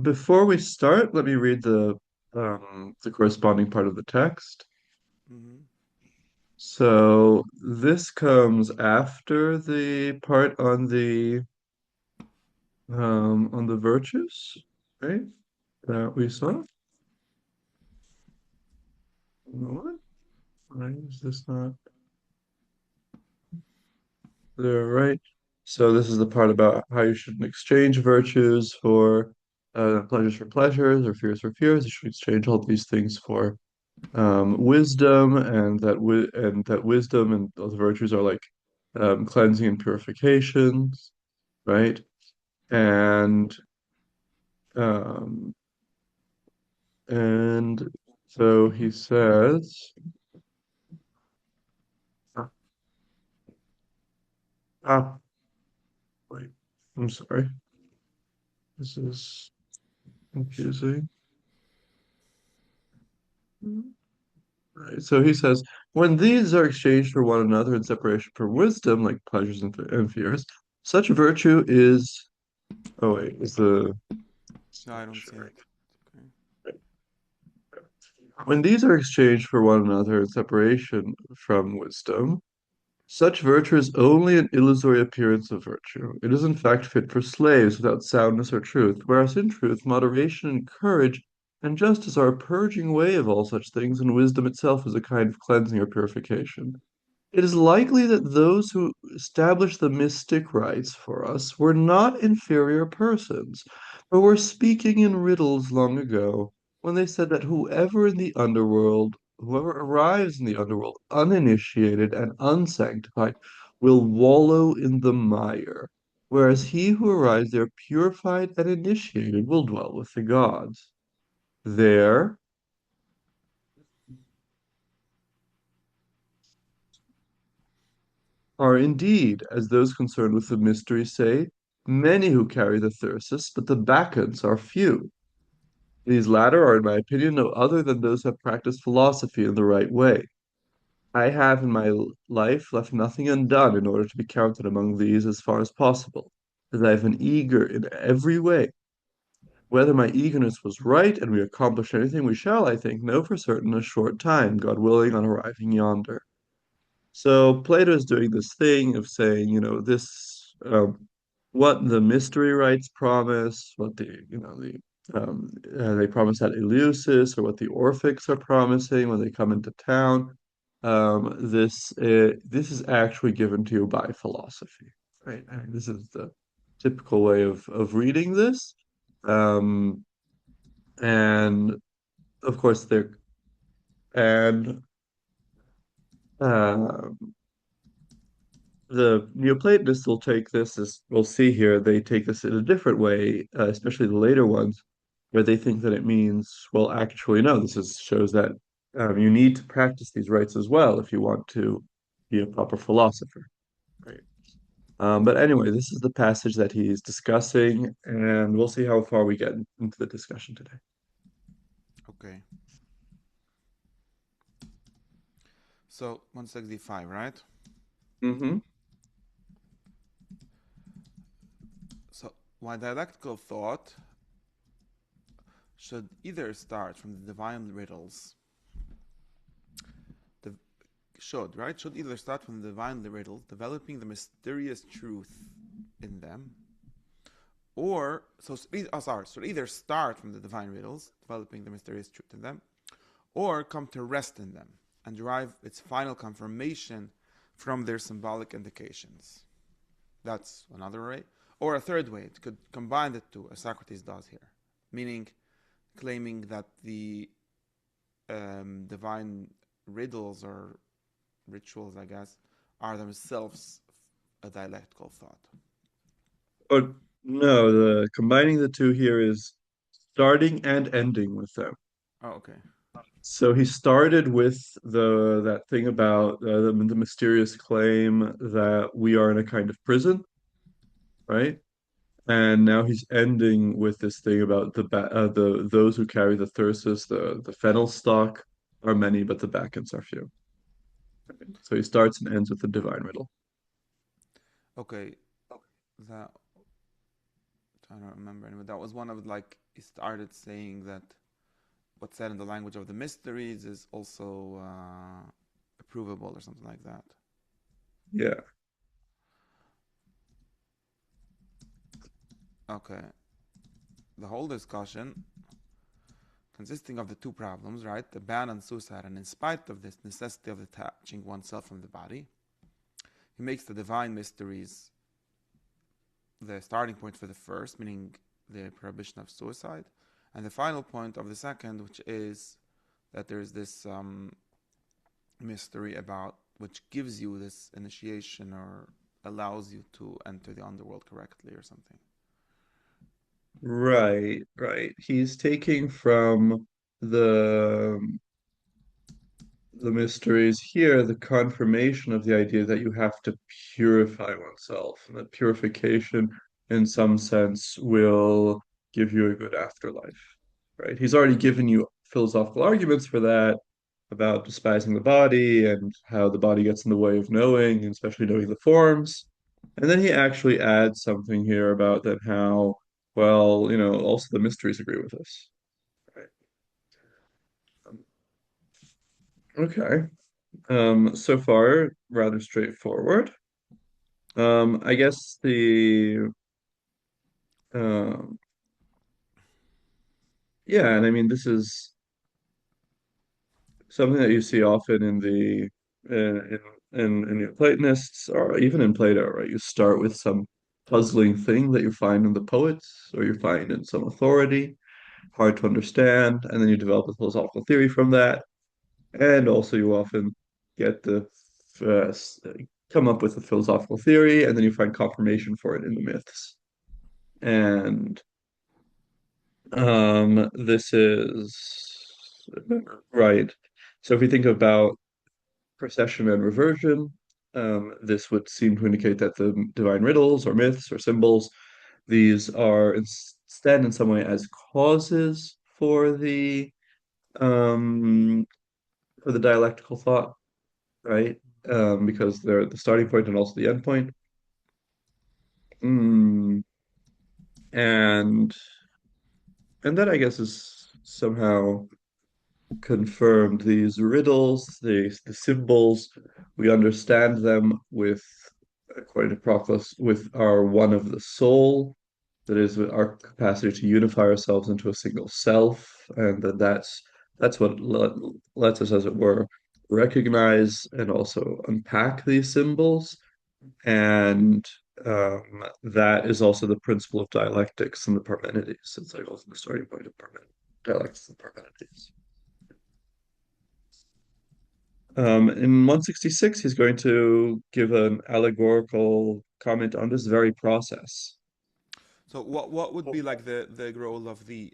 Before we start, let me read the corresponding part of the text. Hmm. So this comes after the part on the virtues, right? That we saw. What? Why is this not there? Right. So this is the part about how you shouldn't exchange virtues for pleasures for pleasures or fears for fears. You should exchange all these things for wisdom, and that wisdom and the virtues are like cleansing and purifications, right? And um, and so he says, ah, ah, wait, I'm sorry, this is confusing. Right. So he says, when these are exchanged for one another in separation from wisdom, like pleasures and fears, such virtue is. Oh wait, is the. No, I don't see it. Okay. When these are exchanged for one another in separation from wisdom, such virtue is only an illusory appearance of virtue. It is in fact fit for slaves without soundness or truth, whereas in truth, moderation and courage and justice are a purging away of all such things, and wisdom itself is a kind of cleansing or purification. It is likely that those who established the mystic rites for us were not inferior persons, but were speaking in riddles long ago, when they said that whoever arrives in the underworld uninitiated and unsanctified, will wallow in the mire, whereas he who arrives there purified and initiated will dwell with the gods. There are indeed, as those concerned with the mystery say, many who carry the thyrsus, but the Bacchants are few. These latter are, in my opinion, no other than those who have practiced philosophy in the right way. I have in my life left nothing undone in order to be counted among these as far as possible, as I have been eager in every way. Whether my eagerness was right and we accomplish anything, we shall, I think, know for certain in a short time, God willing, on arriving yonder. So Plato is doing this thing of saying, what the mystery rites promise, what they promise at Eleusis, or what the Orphics are promising when they come into town. This is actually given to you by philosophy, right? And this is the typical way of reading this. Um, and of course, there and uh, the Neoplatonists will take this, as we'll see here, they take this in a different way, especially the later ones, where they think that it means, well, actually, no, shows that you need to practice these rites as well if you want to be a proper philosopher, right? But anyway, this is the passage that he's discussing, and we'll see how far we get into the discussion today. Okay. So 165, right? Hmm. So why dialectical thought should either start from the divine riddles, the, should either start from the divine riddles, developing the mysterious truth in them, or should either start from the divine riddles, developing the mysterious truth in them, or come to rest in them and derive its final confirmation from their symbolic indications. That's another way. Or a third way, it could combine the two, as Socrates does here, meaning claiming that the divine riddles or rituals, I guess, are themselves a dialectical thought. But no, the combining the two here is starting and ending with them. Oh, okay. So he started with the that thing about the mysterious claim that we are in a kind of prison, right? And now he's ending with this thing about the those who carry the thyrsus, the fennel stalk are many, but the Bacchants are few. So he starts and ends with the divine riddle. Okay, that I don't remember anyway. That was one of like he started saying that what's said in the language of the mysteries is also provable or something like that. Yeah. Okay, the whole discussion consisting of the two problems, right? The ban on suicide, and in spite of this necessity of detaching oneself from the body, he makes the divine mysteries the starting point for the first, meaning the prohibition of suicide, and the final point of the second, which is that there's this mystery about which gives you this initiation or allows you to enter the underworld correctly or something. Right, right. He's taking from the the mysteries here, the confirmation of the idea that you have to purify oneself, and that purification, in some sense, will give you a good afterlife, right? He's already given you philosophical arguments for that, about despising the body and how the body gets in the way of knowing, and especially knowing the forms. And then he actually adds something here about that how, well, also the mysteries agree with us, right? Okay. So far, rather straightforward. I guess um, yeah, and I mean this is something that you see often in the in Neoplatonists or even in Plato, right? You start with some puzzling thing that you find in the poets or you find in some authority, hard to understand, and then you develop a philosophical theory from that. And also you often get the uh, come up with a philosophical theory, and then you find confirmation for it in the myths. And this is right. So if we think about precession and reversion, this would seem to indicate that the divine riddles or myths or symbols, these are instead in some way as causes um, for the dialectical thought, right? Because they're the starting point and also the end point. Mm, and and that I guess is somehow confirmed. These riddles, the symbols, we understand them with, according to Proclus, with our one of the soul, that is, with our capacity to unify ourselves into a single self, and that's what lets us, as it were, recognize and also unpack these symbols. And that is also the principle of dialectics and the Parmenides. It's like also the starting point of dialectics and Parmenides. In 166, he's going to give an allegorical comment on this very process. So what would be like the role of the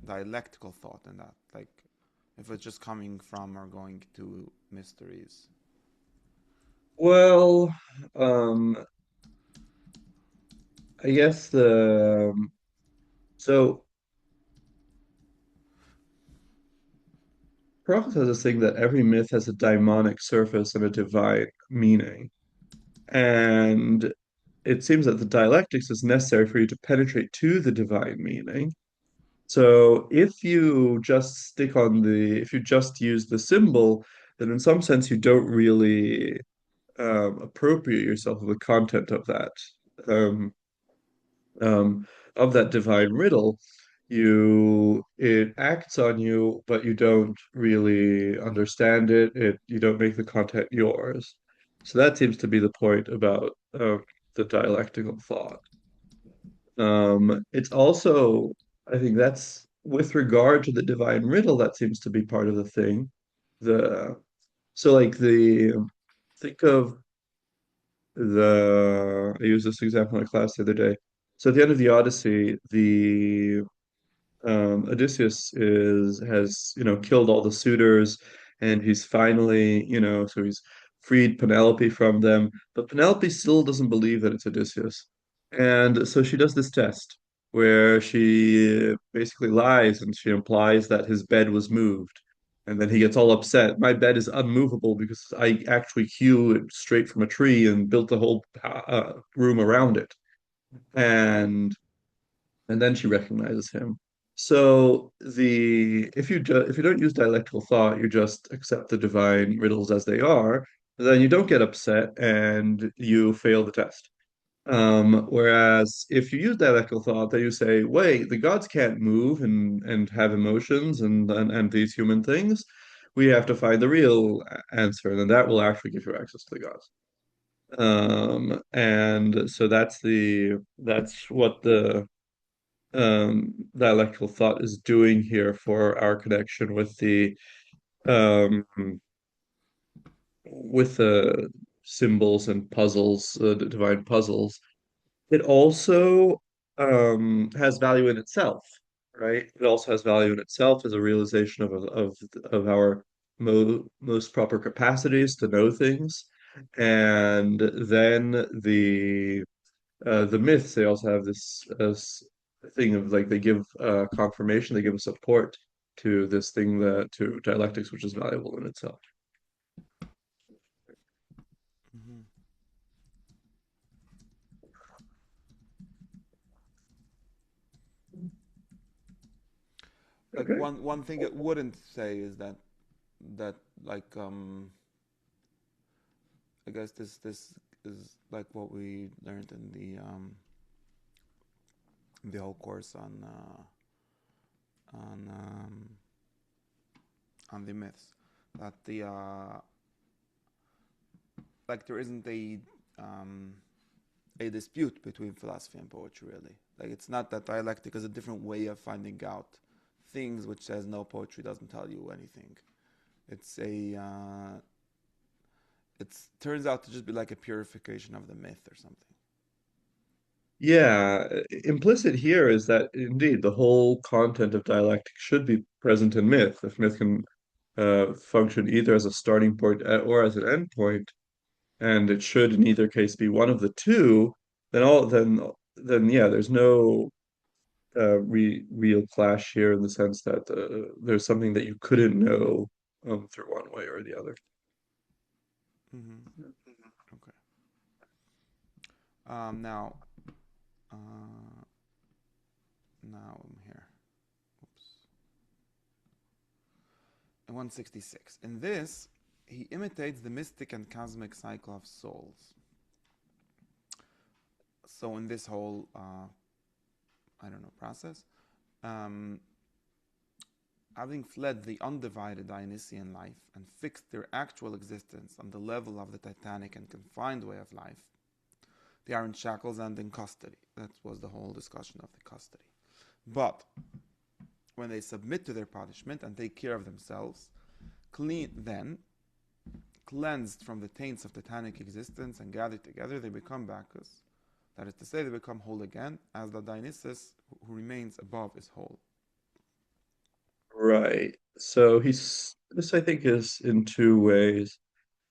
dialectical thought in that? Like if it's just coming from or going to mysteries. Well, um, I guess so Proclus has this thing that every myth has a daimonic surface and a divine meaning. And it seems that the dialectics is necessary for you to penetrate to the divine meaning. So if you just use the symbol, then in some sense you don't really appropriate yourself of the content um, of that divine riddle. It acts on you, but you don't really understand it. You don't make the content yours. So that seems to be the point about the dialectical thought. It's also, I think that's with regard to the divine riddle, that seems to be part of the thing. The so like the think of I used this example in class the other day. So at the end of the Odyssey, the Odysseus is has killed all the suitors, and he's finally so he's freed Penelope from them, but Penelope still doesn't believe that it's Odysseus, and so she does this test where she basically lies and she implies that his bed was moved, and then he gets all upset. My bed is unmovable because I actually hewed it straight from a tree and built the whole room around it. and and then she recognizes him. So the if you don't use dialectical thought, you just accept the divine riddles as they are, then you don't get upset and you fail the test. Whereas if you use dialectical thought, then you say, wait, the gods can't move and have emotions and these human things. We have to find the real answer, and then that will actually give you access to the gods. And so that's what the dialectical thought is doing here for our connection um, with the symbols and puzzles, the divine puzzles. It also has value in itself, right? It also has value in itself as a realization of our most proper capacities to know things. And then the myths, they also have this thing of like they give confirmation, they give a support to this thing that to dialectics, which is valuable in itself. Mm-hmm. Like Okay. one thing it wouldn't say is that like I guess this is like what we learned in the whole course on on the myths, that the like there isn't um, a dispute between philosophy and poetry, really. Like it's not that dialectic is a different way of finding out things, which says no, poetry doesn't tell you anything. It's a it turns out to just be like a purification of the myth or something. Yeah, implicit here is that indeed the whole content of dialectic should be present in myth. If myth can function either as a starting point or as an end point, and it should in either case be one of the two, then yeah, there's no real clash here in the sense that there's something that you couldn't know through one way or the other. Mm-hmm. Okay. Now, uh, now I'm here. Oops. In 166. In this, he imitates the mystic and cosmic cycle of souls. So in this whole, I don't know, process, um, having fled the undivided Dionysian life and fixed their actual existence on the level of the Titanic and confined way of life, they are in shackles and in custody. That was the whole discussion of the custody. But when they submit to their punishment and take care of themselves, then, cleansed from the taints of Titanic existence and gathered together, they become Bacchus. That is to say, they become whole again, as the Dionysus who remains above is whole. Right. So this I think is in two ways.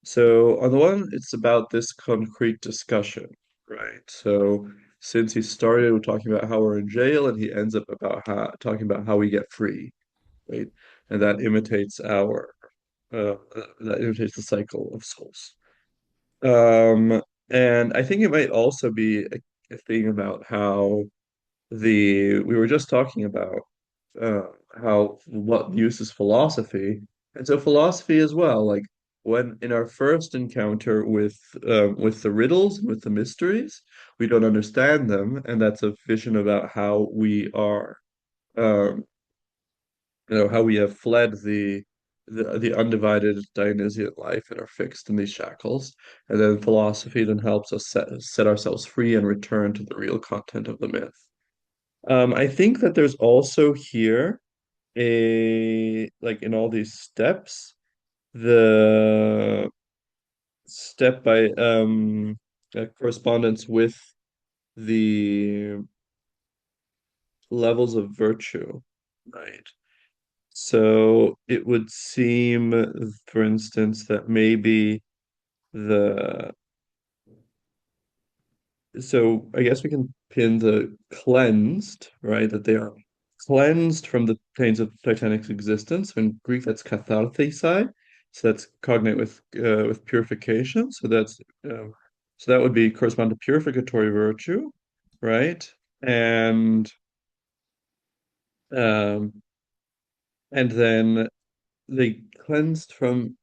So on the one, it's about this concrete discussion, right? So since he started with talking about how we're in jail, and he ends up about how talking about how we get free, right? And uh, that imitates the cycle of souls. And I think it might also be a thing about how we were just talking about uh, how what uses philosophy, and so philosophy as well. Like when in our first encounter with the riddles, with the mysteries, we don't understand them, and that's a vision about how we are, um, how we have fled the undivided Dionysian life and are fixed in these shackles. And then philosophy then helps us set ourselves free and return to the real content of the myth. I think that there's also here a like in all these steps, the step by correspondence with the levels of virtue, right? So it would seem, for instance, that maybe the so I guess we can pin the cleansed, right? That they are cleansed from the pains of Titanic's existence. In Greek, that's katharthesai. So that's cognate with purification. So that would be correspond to purificatory virtue. right? And um, and then they cleansed from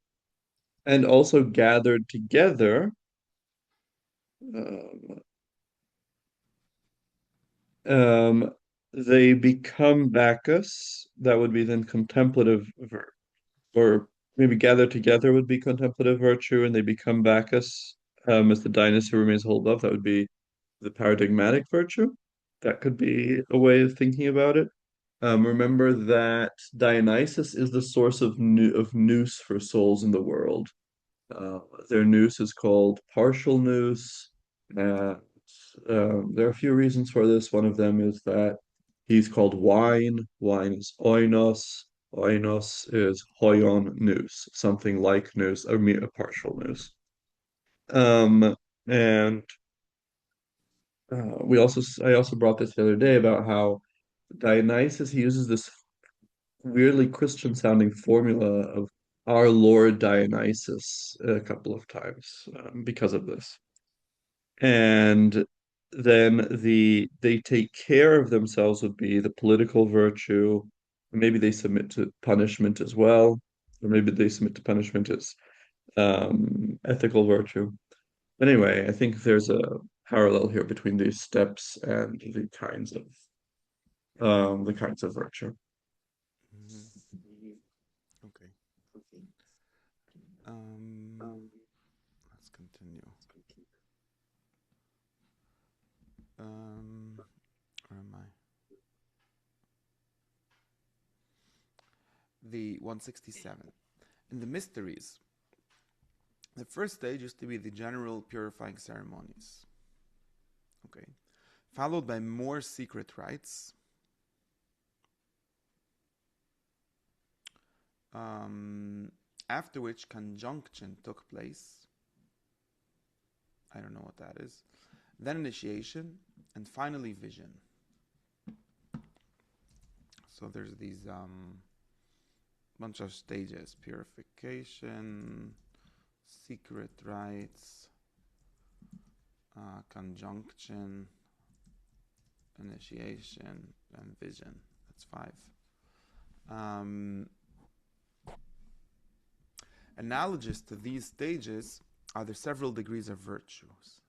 and also gathered together. Um, um, they become Bacchus. That would be then contemplative, or maybe gather together would be contemplative virtue, and they become Bacchus as the Dionysus who remains whole love. That would be the paradigmatic virtue. That could be a way of thinking about it. Remember that Dionysus is the source of nous for souls in the world. Uh, their nous is called partial nous. And there are a few reasons for this. One of them is that he's called wine. Wine is oinos. Oinos is hoion nous, something like nous, a partial nous. Um, and I also brought this the other day about how Dionysus he uses this weirdly Christian sounding formula of our Lord Dionysus a couple of times because of this. And then they take care of themselves would be the political virtue. Maybe they submit to punishment as well, or maybe they submit to punishment as ethical virtue. Anyway, I think there's a parallel here between these steps and the kinds of virtue. Hmm. Okay. Um, let's continue. Where am I? The 167. In the mysteries, the first stage used to be the general purifying ceremonies. Okay. Followed by more secret rites. Um, After which conjunction took place. I don't know what that is. Then initiation, and finally vision. So there's these bunch of stages: purification, secret rites, conjunction, initiation, and vision. That's five. Um, Analogous to these stages are the several degrees of virtues.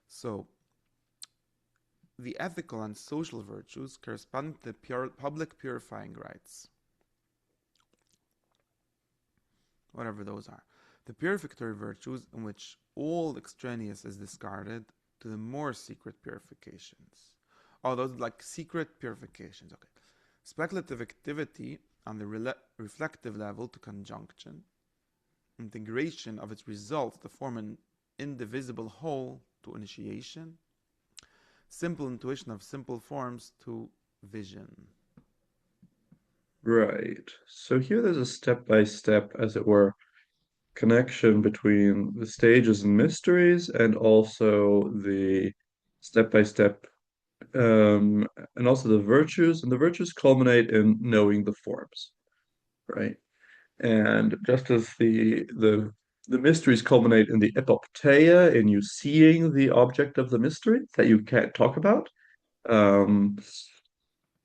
So, the ethical and social virtues correspond to the public purifying rites, whatever those are. The purificatory virtues, in which all extraneous is discarded, to the more secret purifications. Oh, those are like secret purifications. Okay. Speculative activity on the reflective level to conjunction. Integration of its results to form an indivisible whole to initiation. Simple intuition of simple forms to vision. Right. So here there's a step-by-step, as it were, connection between the stages and mysteries and also the step-by-step and also the virtues. And the virtues culminate in knowing the forms, right? And just as the mysteries culminate in the epopteia, in you seeing the object of the mystery that you can't talk about, um,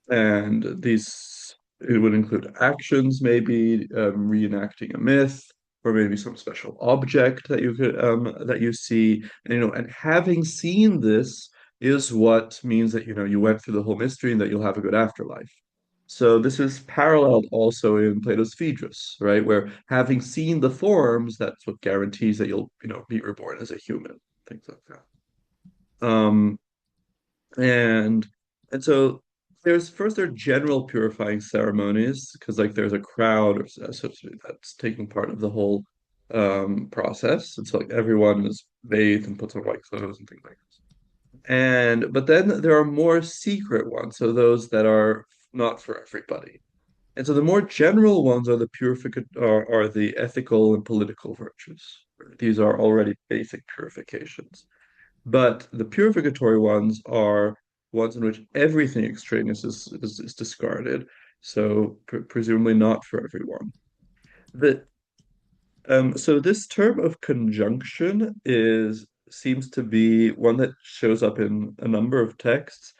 and these it would include actions, maybe reenacting a myth, or maybe some special object that that you see, and and having seen this is what means that you went through the whole mystery and that you'll have a good afterlife. So this is paralleled also in Plato's Phaedrus, right? Where having seen the forms, that's what guarantees that you'll, be reborn as a human, things like that. And and so there are general purifying ceremonies because like there's a crowd or so that's taking part of the whole process. And so like everyone is bathed and puts on white clothes and things like this. And but then there are more secret ones, so those that are not for everybody. And so the more general ones are are the ethical and political virtues. These are already basic purifications. But the purificatory ones are ones in which everything extraneous is discarded. So presumably not for everyone. So this term of conjunction is seems to be one that shows up in a number of texts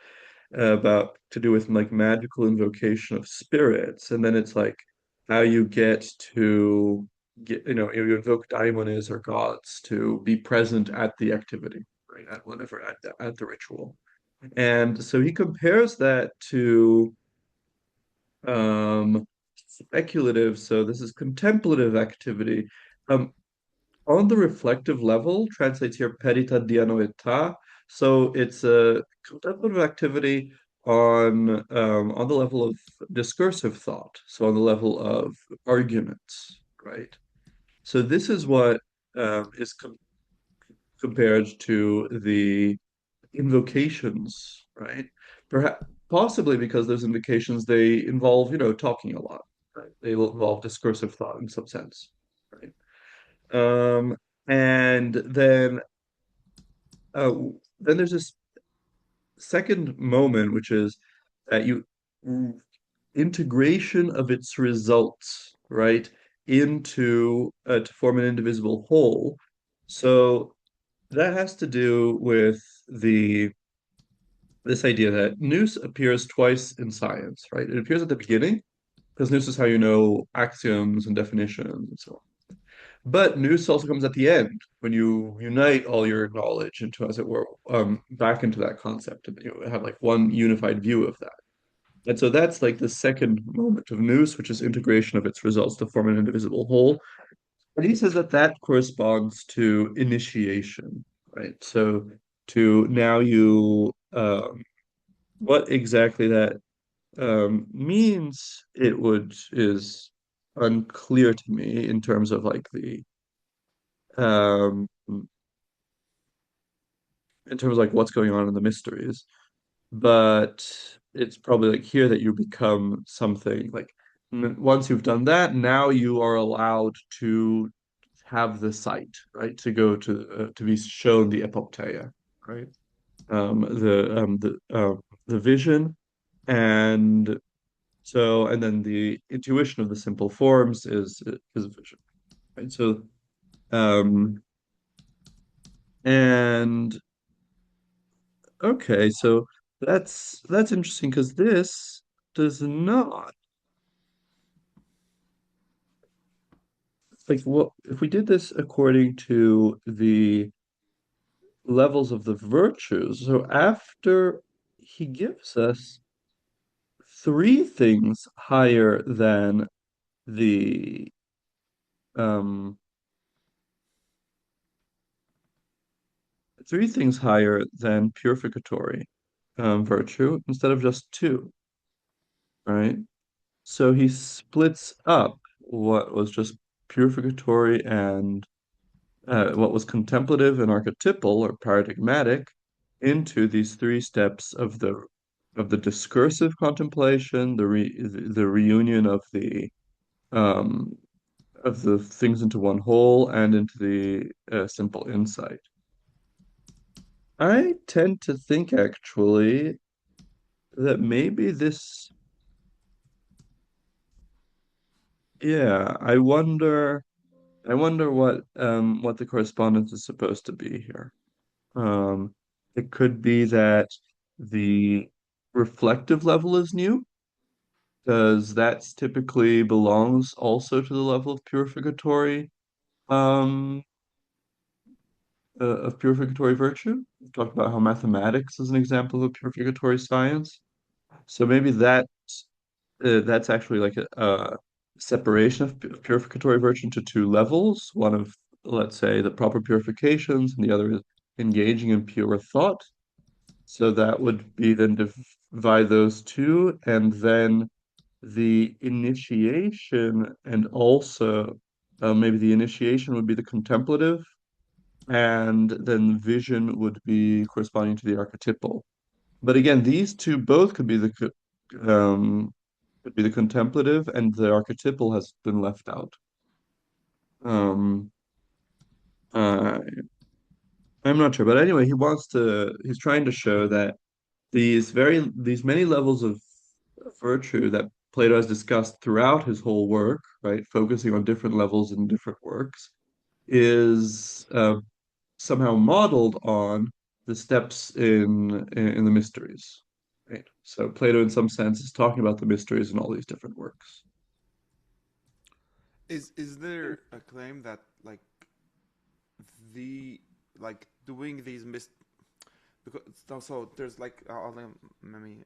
about to do with like magical invocation of spirits, and then it's like how you get to get, you invoke daimones or gods to be present at the activity, right? At whenever at the ritual. And so he compares that to speculative, so this is contemplative activity. Um, on the reflective level, translates here perita dianoita. So it's a contemplative activity on the level of discursive thought, so on the level of arguments, right? So this is what is compared to the invocations, right? Perhaps possibly because those invocations they involve, talking a lot, right? They will involve discursive thought in some sense, right? Um, and uh, then there's this second moment, which is that you integration of its results, right, into to form an indivisible whole. So that has to do with the this idea that nous appears twice in science, right? It appears at the beginning because nous is how you know axioms and definitions and so on. But nous also comes at the end when you unite all your knowledge into, as it were, back into that concept, and you have like one unified view of that. And so that's like the second moment of nous, which is integration of its results to form an indivisible whole. And he says that that corresponds to initiation, right? So to now what exactly that means, it would is unclear to me in terms of like the um, in terms of like what's going on in the mysteries. But it's probably like here that you become something like once you've done that, now you are allowed to have the sight, right? To be shown the epopteia, right? The vision, and and then the intuition of the simple forms is vision, right? So um and okay, so that's interesting because this does not like what if we did this according to the levels of the virtues. So after he gives us three things higher than the um three things higher than purificatory virtue instead of just two, right? So he splits up what was just purificatory and what was contemplative and archetypal or paradigmatic into these three steps of the discursive contemplation, the reunion um, of the things into one whole, and into the simple insight. I tend to think actually that maybe this, yeah, I wonder what the correspondence is supposed to be here. Um, it could be that the reflective level is new, because that typically belongs also to the level um, of purificatory virtue. We talked about how mathematics is an example of a purificatory science. So maybe that's actually like a separation of purificatory virtue into two levels. One of, let's say, the proper purifications, and the other is engaging in pure thought. So that would be then divide those two, and then the initiation, and also maybe the initiation would be the contemplative, and then vision would be corresponding to the archetypal. But again, these two both could be the contemplative, and the archetypal has been left out. Um, uh, I'm not sure, but anyway, he's trying to show that these many levels of virtue that Plato has discussed throughout his whole work, right, focusing on different levels in different works, is somehow modeled on the steps in the mysteries. Right. So Plato, in some sense, is talking about the mysteries in all these different works. Is there a claim that the doing these because so there's let me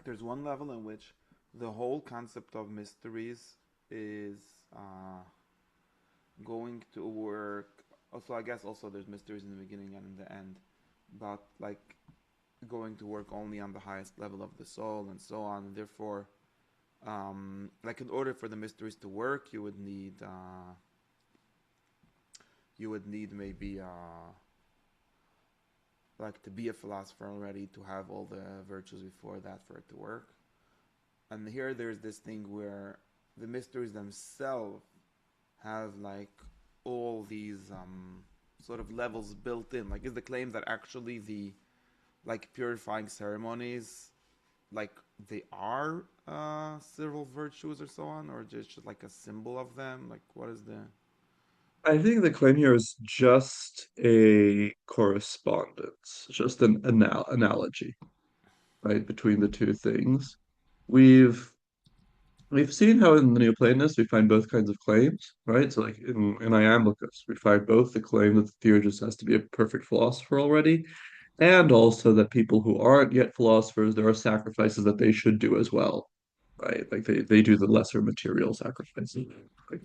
there's one level in which the whole concept of mysteries is going to work. Also, I guess also there's mysteries in the beginning and in the end, but going to work only on the highest level of the soul and so on. And therefore, in order for the mysteries to work, you would need maybe to be a philosopher already to have all the virtues before that for it to work. And here there's this thing where the mysteries themselves have all these sort of levels built in. Is the claim that actually the purifying ceremonies like they are civil virtues or so on, or just a symbol of them? What is the? I think the claim here is just a correspondence, just an analogy, right, between the two things. We've we've seen how in the Neoplatonists we find both kinds of claims, right? So like in Iamblichus, we find both the claim that the theurgist has to be a perfect philosopher already, and also that people who aren't yet philosophers, there are sacrifices that they should do as well, right? Like they do the lesser material sacrifices. Like,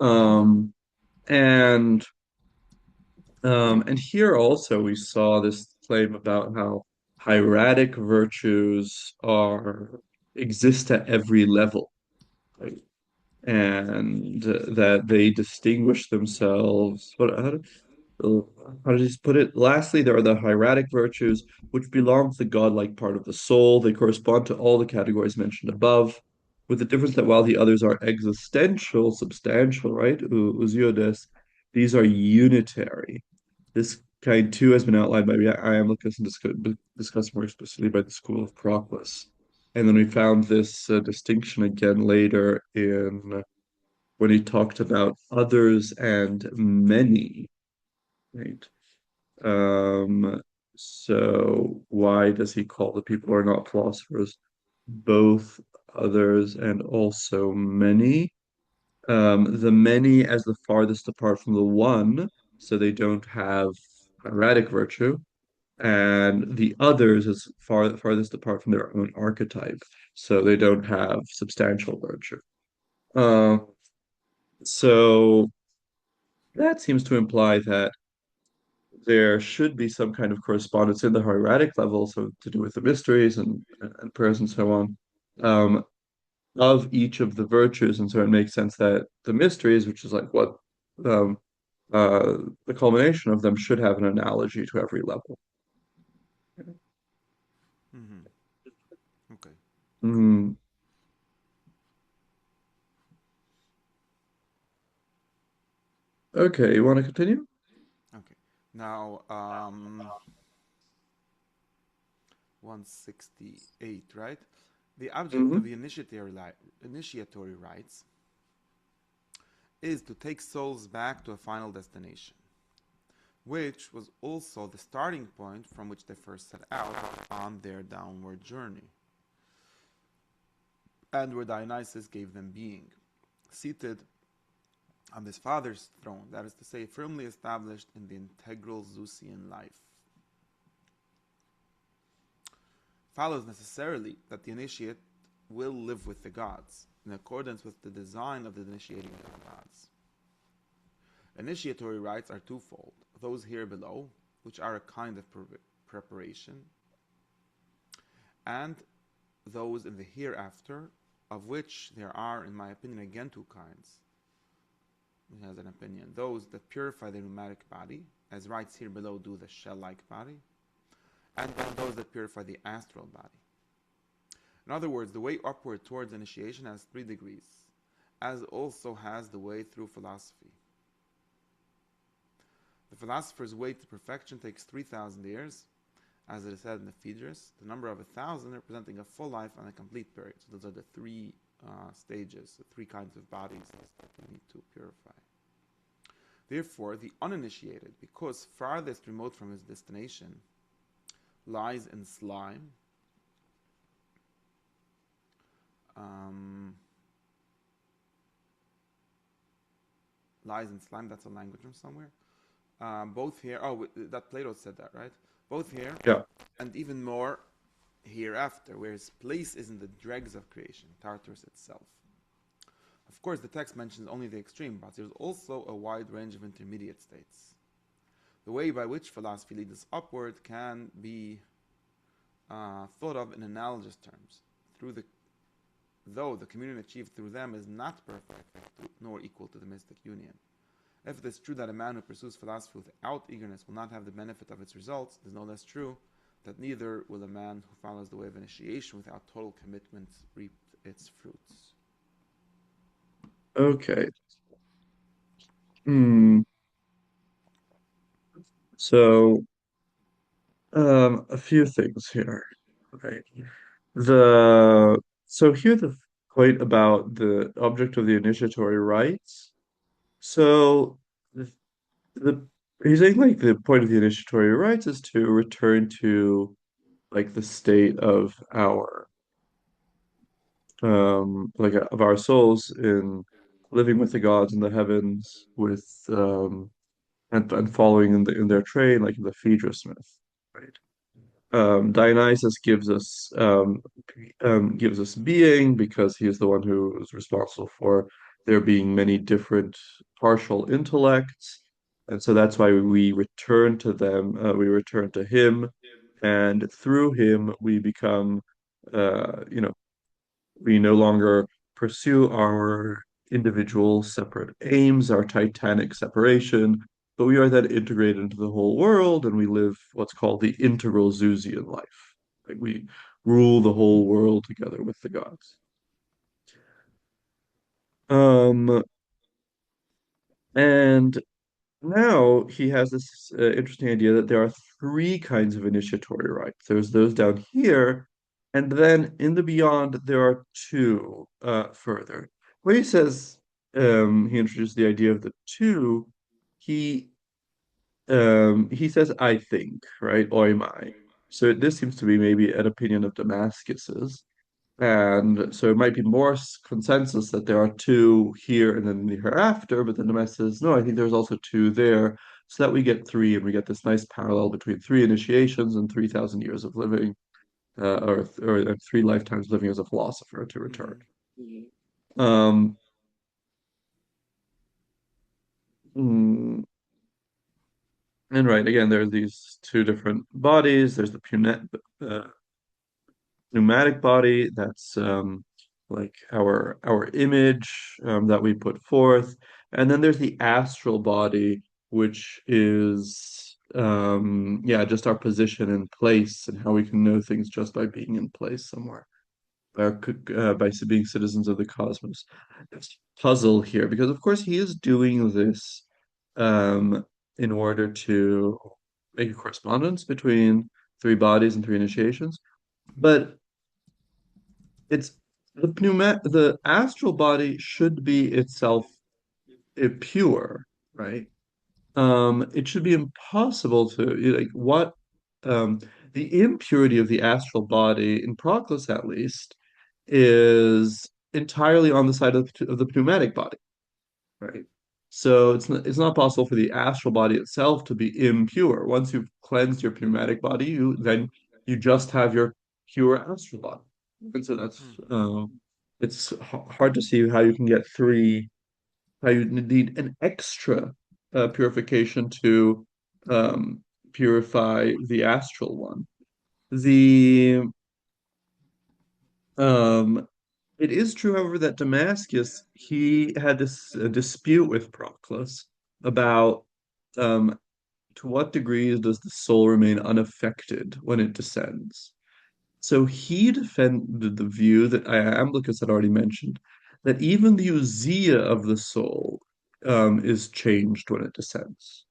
Um, and and here also we saw this claim about how hieratic virtues are exist at every level, right? And that they distinguish themselves. How did he put it? Lastly, there are the hieratic virtues, which belong to the godlike part of the soul. They correspond to all the categories mentioned above, with the difference that while the others are existential, substantial, right? Usiodes, these are unitary. This kind too has been outlined by Iamblichus and discussed more explicitly by the school of Proclus. And then we found this distinction again later in when he talked about others and many, right? So why does he call the people who are not philosophers both others and also many? The many as the farthest apart from the one, so they don't have hieratic virtue, and the others as farthest apart from their own archetype, so they don't have substantial virtue. Uh, so that seems to imply that there should be some kind of correspondence in the hieratic level, so to do with the mysteries and prayers and so on, um, of each of the virtues. And so it makes sense that the mysteries, which is like what um, uh, the culmination of them, should have an analogy to every level. Mm-hmm. Okay. Mm, okay, you want to continue? Okay. Now, 168, right? The object of Hmm. the initiatory rites is to take souls back to a final destination, which was also the starting point from which they first set out on their downward journey, and where Dionysus gave them being, seated on his father's throne, that is to say, firmly established in the integral Zeusian life. Follows necessarily that the initiate will live with the gods, in accordance with the design of the initiating of the gods. Initiatory rites are twofold: those here below, which are a kind of preparation, and those in the hereafter, of which there are, in my opinion, again two kinds. He has an opinion. Those that purify the pneumatic body, as rites here below do the shell-like body, and then those that purify the astral body. In other words, the way upward towards initiation has 3 degrees, as also has the way through philosophy. The philosopher's way to perfection takes 3,000 years, as it is said in the Phaedrus, the number of 1,000 representing a full life and a complete period. So those are the three stages, the three kinds of bodies that we need to purify. Therefore, the uninitiated, because farthest remote from his destination, lies in slime, um, lies in slime. That's a language from somewhere. Both here. Oh, that Plato said that, right? Both here Yeah. and even more hereafter, where his place is in the dregs of creation, Tartarus itself. Of course, the text mentions only the extreme, but there's also a wide range of intermediate states. The way by which philosophy leads us upward can be thought of in analogous terms, through the though the communion achieved through them is not perfect nor equal to the mystic union. If it is true that a man who pursues philosophy without eagerness will not have the benefit of its results, it is no less true that neither will a man who follows the way of initiation without total commitment reap its fruits. Okay. Hmm. So, a few things here. Right. The so here the point about the object of the initiatory rites. So the, the he's saying like the point of the initiatory rites is to return to like the state of our of our souls in living with the gods in the heavens with and following in their train like in the Phaedra Smith, right? Dionysus gives us being because he is the one who is responsible for there being many different partial intellects, and so that's why we return to them. We return to him, and through him we become, you know, we no longer pursue our individual separate aims, our titanic separation, but we are then integrated into the whole world and we live what's called the integral Zeusian life. Like we rule the whole world together with the gods. Um, and now he has this interesting idea that there are three kinds of initiatory rites. There's those down here, and then in the beyond, there are two further. When he says he introduced the idea of the two, he he says, I think, right? Oimai. So this seems to be maybe an opinion of Damascus's. And so it might be more consensus that there are two here and then the hereafter, but then the mess says, no, I think there's also two there, so that we get three, and we get this nice parallel between three initiations and 3,000 years of living, or three lifetimes living as a philosopher to return. Mm-hmm. Um, mm, and right, again, there are these two different bodies. There's the pneumatic body, that's like our image that we put forth, and then there's the astral body, which is yeah, just our position in place and how we can know things just by being in place somewhere, by being citizens of the cosmos. There's a puzzle here because of course he is doing this um in order to make a correspondence between three bodies and three initiations, but it's the astral body should be itself pure, right? It should be impossible to like what um the impurity of the astral body in Proclus at least is entirely on the side of the pneumatic body, right? So it's not possible for the astral body itself to be impure. Once you've cleansed your pneumatic body, you just have your pure astral body. And so Mm. it's hard to see how you can get three, how you need an extra purification to um, purify the astral one. The It is true, however, that Damascus he had this dispute with Proclus about um, to what degree does the soul remain unaffected when it descends. So he defended the view that Iamblichus had already mentioned, that even the ousia of the soul is changed when it descends.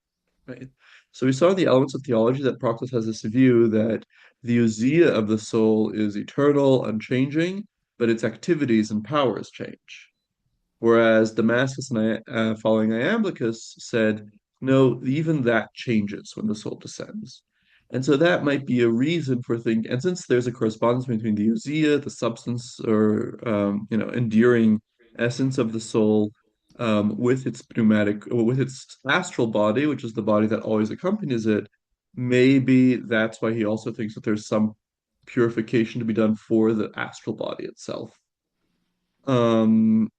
Right. So we saw in the Elements of Theology that Proclus has this view that the ousia of the soul is eternal, unchanging, but its activities and powers change. Whereas Damascus and following Iamblichus said, no, even that changes when the soul descends. And so that might be a reason for thinking, and since there's a correspondence between the ousia, the substance or enduring essence of the soul, with its with its astral body, which is the body that always accompanies it, maybe that's why he also thinks that there's some purification to be done for the astral body itself. Um,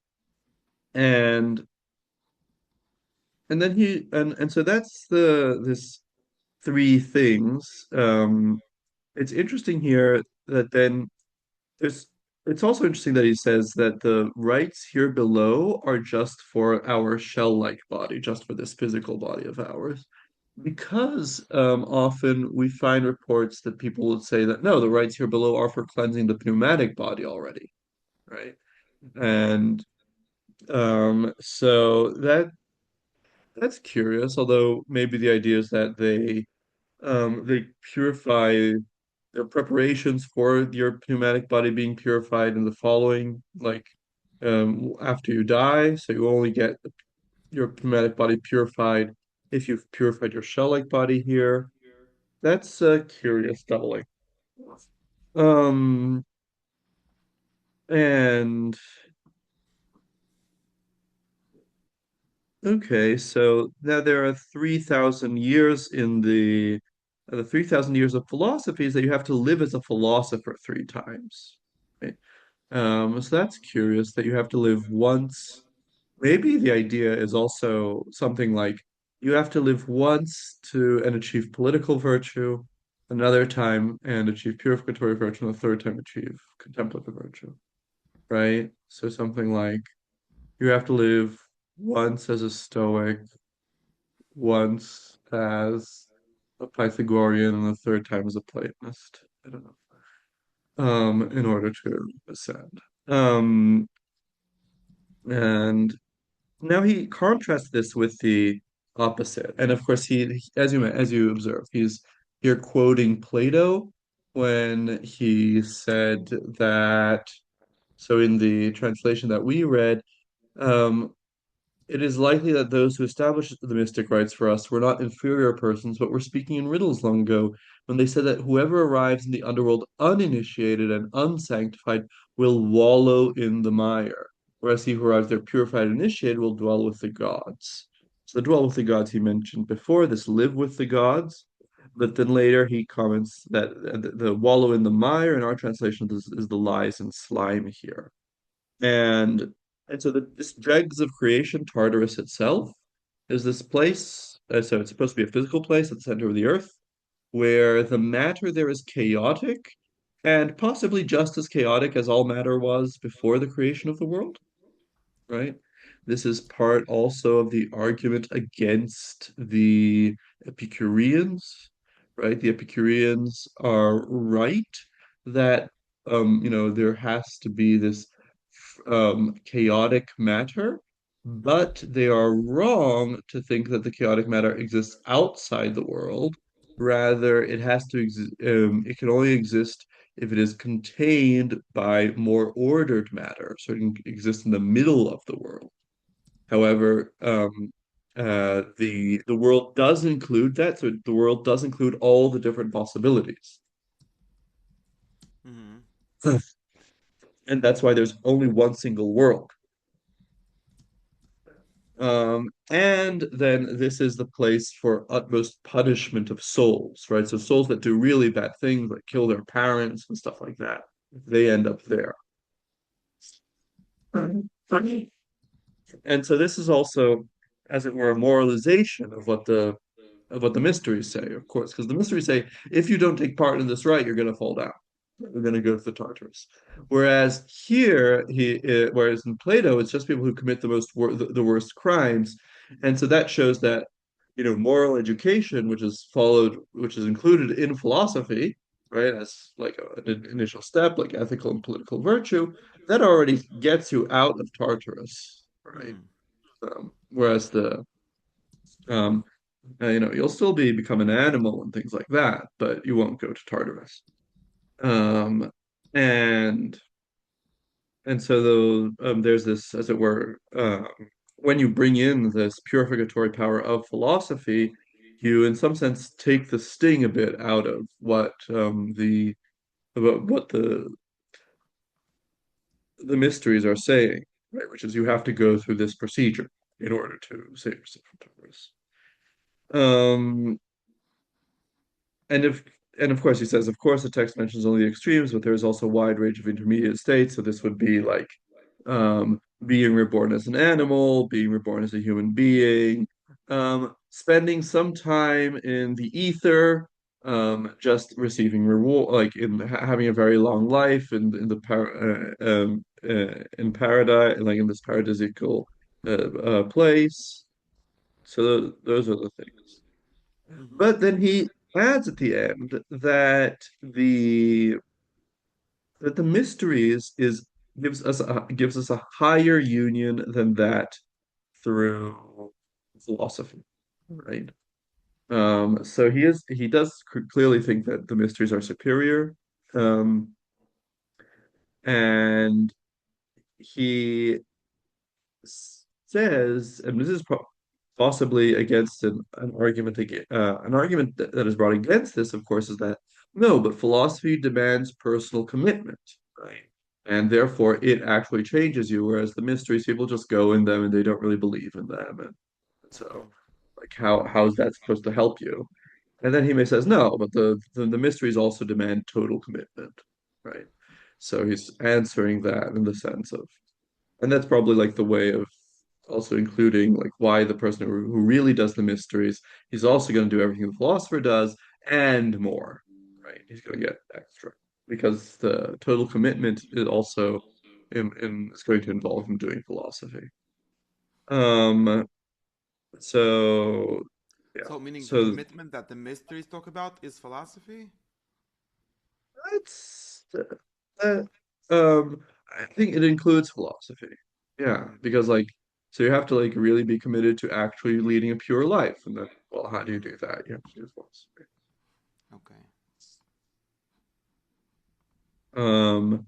and then and so that's the this three things. It's interesting here that then there's it's also interesting that he says that the rights here below are just for our shell-like body, just for this physical body of ours. Because often we find reports that people would say that no, the rights here below are for cleansing the pneumatic body already, right? And so that's curious, although maybe the idea is that they purify their preparations for your pneumatic body being purified in the following, like after you die. So you only get your pneumatic body purified if you've purified your shell-like body here. That's a curious doubling. Um, and okay, so now there are 3,000 years in the 3,000 years of philosophies that you have to live as a philosopher three times. Right? So that's curious that you have to live once. Maybe the idea is also something like you have to live once to and achieve political virtue, another time and achieve purificatory virtue, and the third time achieve contemplative virtue, right? So something like you have to live once as a Stoic, once as a Pythagorean, and the third time as a Platonist. I don't know. In order to ascend. And now he contrasts this with the opposite. And of course, as you observe, he's here quoting Plato when he said that. So in the translation that we read, um, it is likely that those who established the mystic rites for us were not inferior persons, but were speaking in riddles long ago, when they said that whoever arrives in the underworld uninitiated and unsanctified will wallow in the mire, whereas he who arrives there purified and initiated will dwell with the gods. So the dwell with the gods he mentioned before, this live with the gods, but then later he comments that the wallow in the mire in our translation is the lies and slime here. And so this dregs of creation, Tartarus itself, is this place. So it's supposed to be a physical place at the center of the earth, where the matter there is chaotic, and possibly just as chaotic as all matter was before the creation of the world, right? This is part also of the argument against the Epicureans, right? The Epicureans are right that there has to be this chaotic matter, but they are wrong to think that the chaotic matter exists outside the world. Rather, it has to exist, it can only exist if it is contained by more ordered matter, so it can exist in the middle of the world. However, the world does include that, so the world does include all the different possibilities. Mm-hmm. And that's why there's only one single world. And then this is the place for utmost punishment of souls, right? So souls that do really bad things, like kill their parents and stuff like that, they end up there. And so this is also, as it were, a moralization of what the mysteries say, of course, because the mysteries say if you don't take part in this rite, you're going to fall down. You're going to go to the Tartarus. Whereas here, whereas in Plato, it's just people who commit the worst crimes, and so that shows that moral education, which is included in philosophy, right, as like an initial step, like ethical and political virtue, that already gets you out of Tartarus, right? Mm. Whereas um, you'll still become an animal and things like that, but you won't go to Tartarus. Um, and and so there's this, as it were, when you bring in this purificatory power of philosophy, you, in some sense, take the sting a bit out of the about what the mysteries are saying, right? Which is you have to go through this procedure in order to save yourself from Tartarus. Um, And if and of course he says, of course the text mentions only the extremes, but there is also a wide range of intermediate states. So this would be like being reborn as an animal, being reborn as a human being, spending some time in the ether, just receiving reward, like in having a very long life in the in paradise, like in this paradisical place. So those are the things. Mm-hmm. But then he adds at the end that the mysteries is gives us a higher union than that through philosophy, right? So he does clearly think that the mysteries are superior, um, and he says, and this is possibly against an argument that is brought against this, of course, is that no, but philosophy demands personal commitment, right? And therefore, it actually changes you, whereas the mysteries, people just go in them and they don't really believe in them, and Okay. so, like, how is that supposed to help you? And then he may says, no, but the mysteries also demand total commitment, right? So he's answering that in the sense of, and that's probably like the way of also including like why the person who really does the mysteries, he's also going to do everything the philosopher does and more, right? He's going to get extra because the total commitment is also is going to involve him doing philosophy. Um, so yeah, So, meaning the so commitment that the mysteries talk about is philosophy? that's uh, I think it includes philosophy. Yeah, Mm-hmm. because like so you have to like really be committed to actually leading a pure life. And then well, how do you Mm-hmm. do that? You have to do philosophy. Okay. Um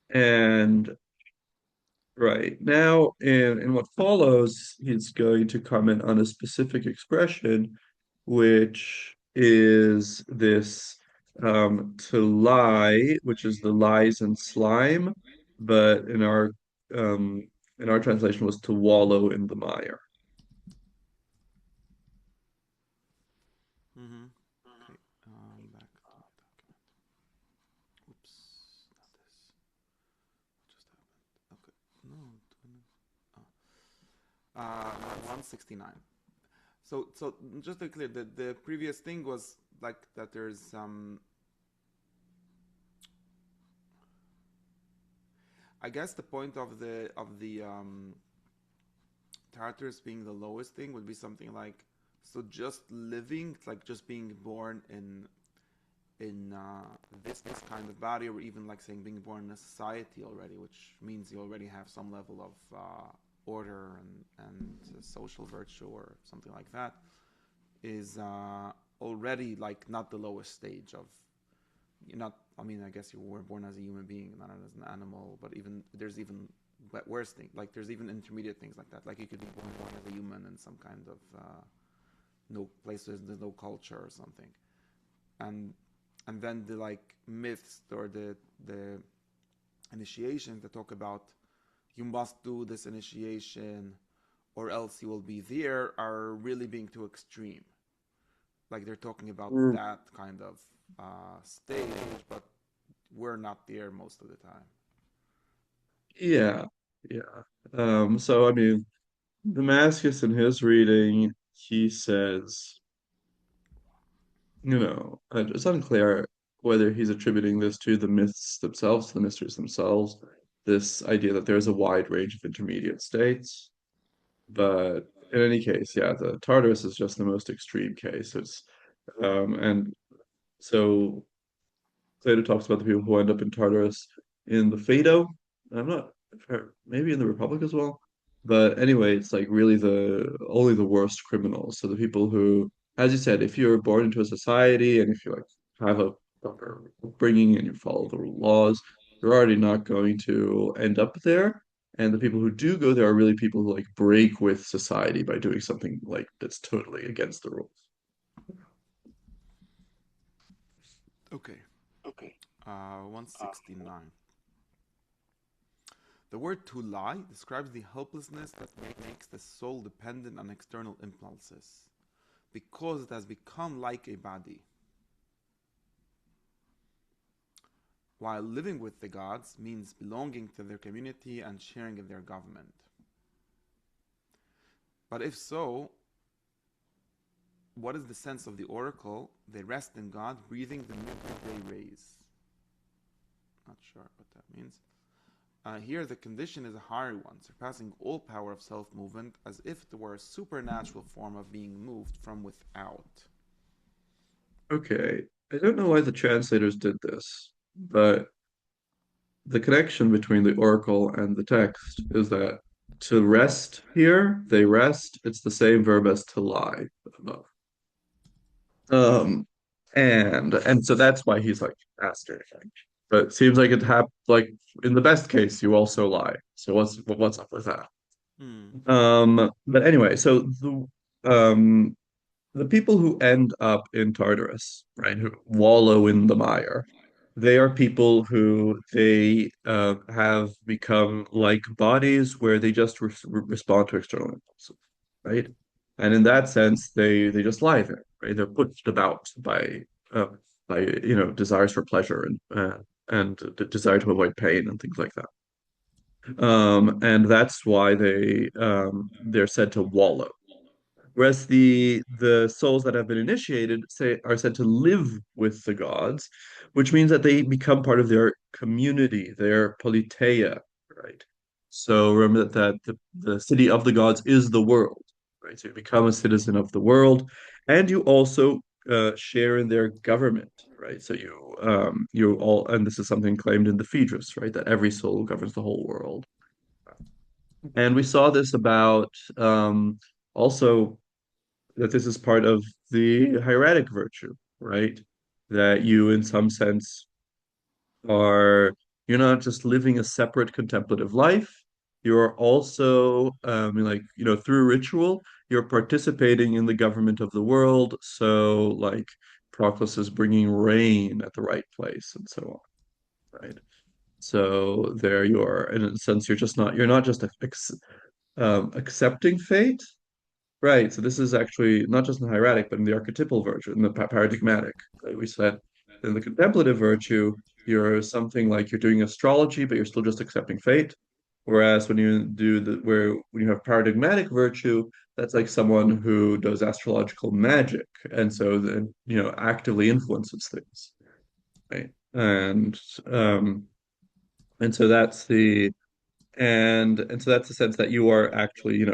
and right now in what follows, he's going to comment on a specific expression, which is this to lie, which is the lies and slime, but um in our translation was to wallow in the mire. Mm-hmm. Okay. Back to my document. Oops. Not this. What just happened? Okay. No. Oh. 169. So just to be clear, the previous thing was like that. There's some. I guess the point of the Tartarus being the lowest thing would be something like, so just living, like just being born in this kind of body, or even like saying being born in a society already, which means you already have some level of order and social virtue or something like that, is already like not the lowest stage of, you're not, I mean, I guess you were born as a human being, not as an animal, but even there's even worse things, like there's even intermediate things like that, like you could be born as a human in some kind of no places, there's no culture or something, and then the like myths or the initiations that talk about you must do this initiation or else you will be there are really being too extreme. Like they're talking about Mm. that kind of stage, but we're not there most of the time. Yeah, yeah. So I mean, Damascus in his reading, he says, it's unclear whether he's attributing this to the myths themselves, the mysteries themselves, this idea that there's a wide range of intermediate states. But in any case, yeah, the Tartarus is just the most extreme case. And so Phaedo talks about the people who end up in Tartarus in the Phaedo. I'm not maybe in the Republic as well. But anyway, it's like really the only the worst criminals. So the people who, as you said, if you're born into a society and if you like have a proper upbringing and you follow the laws, They're already not going to end up there. And the people who do go there are really people who like break with society by doing something like that's totally against the rules. Okay. 169. The word to lie describes the helplessness that makes the soul dependent on external impulses, because it has become like a body. While living with the gods means belonging to their community and sharing in their government. But if so, what is the sense of the oracle? They rest in God, breathing the midday rays. Not sure what that means. Here, the condition is a higher one, surpassing all power of self movement, as if it were a supernatural form of being moved from without. Okay, I don't know why the translators did this, but the connection between the oracle and the text is that to rest here, they rest, it's the same verb as to lie above. Um, and so that's why he's like master. But it seems like it hap like in the best case, you also lie. So what's up with that? Hmm. But anyway, so the people who end up in Tartarus, right, who wallow in the mire, they are people who they have become like bodies where they just respond to external impulses, right? And in that sense, they just lie there, right? They're pushed about uh, by desires for pleasure and the desire to avoid pain and things like that. And that's why they're said to wallow. Whereas the souls that have been initiated say are said to live with the gods, which means that they become part of their community, their politeia, right? So remember that the city of the gods is the world, right? So you become a citizen of the world, and you also share in their government, right? So you all, and this is something claimed in the Phaedrus, right? That every soul governs the whole world. And we saw this about also that this is part of the hieratic virtue, right? That you, in some sense, are you're not just living a separate contemplative life. You're also, through ritual, you're participating in the government of the world. So, like, Proclus is bringing rain at the right place, and so on, right? So there you are. In a sense, you're not just accepting fate, right. So this is actually not just in the hieratic, but in the archetypal virtue, in the paradigmatic. Right? We said in the contemplative virtue, you're something like you're doing astrology, but you're still just accepting fate. Whereas when you have paradigmatic virtue, that's like someone who does astrological magic, and so then actively influences things, right? Um, and so and so that's the sense that you are actually,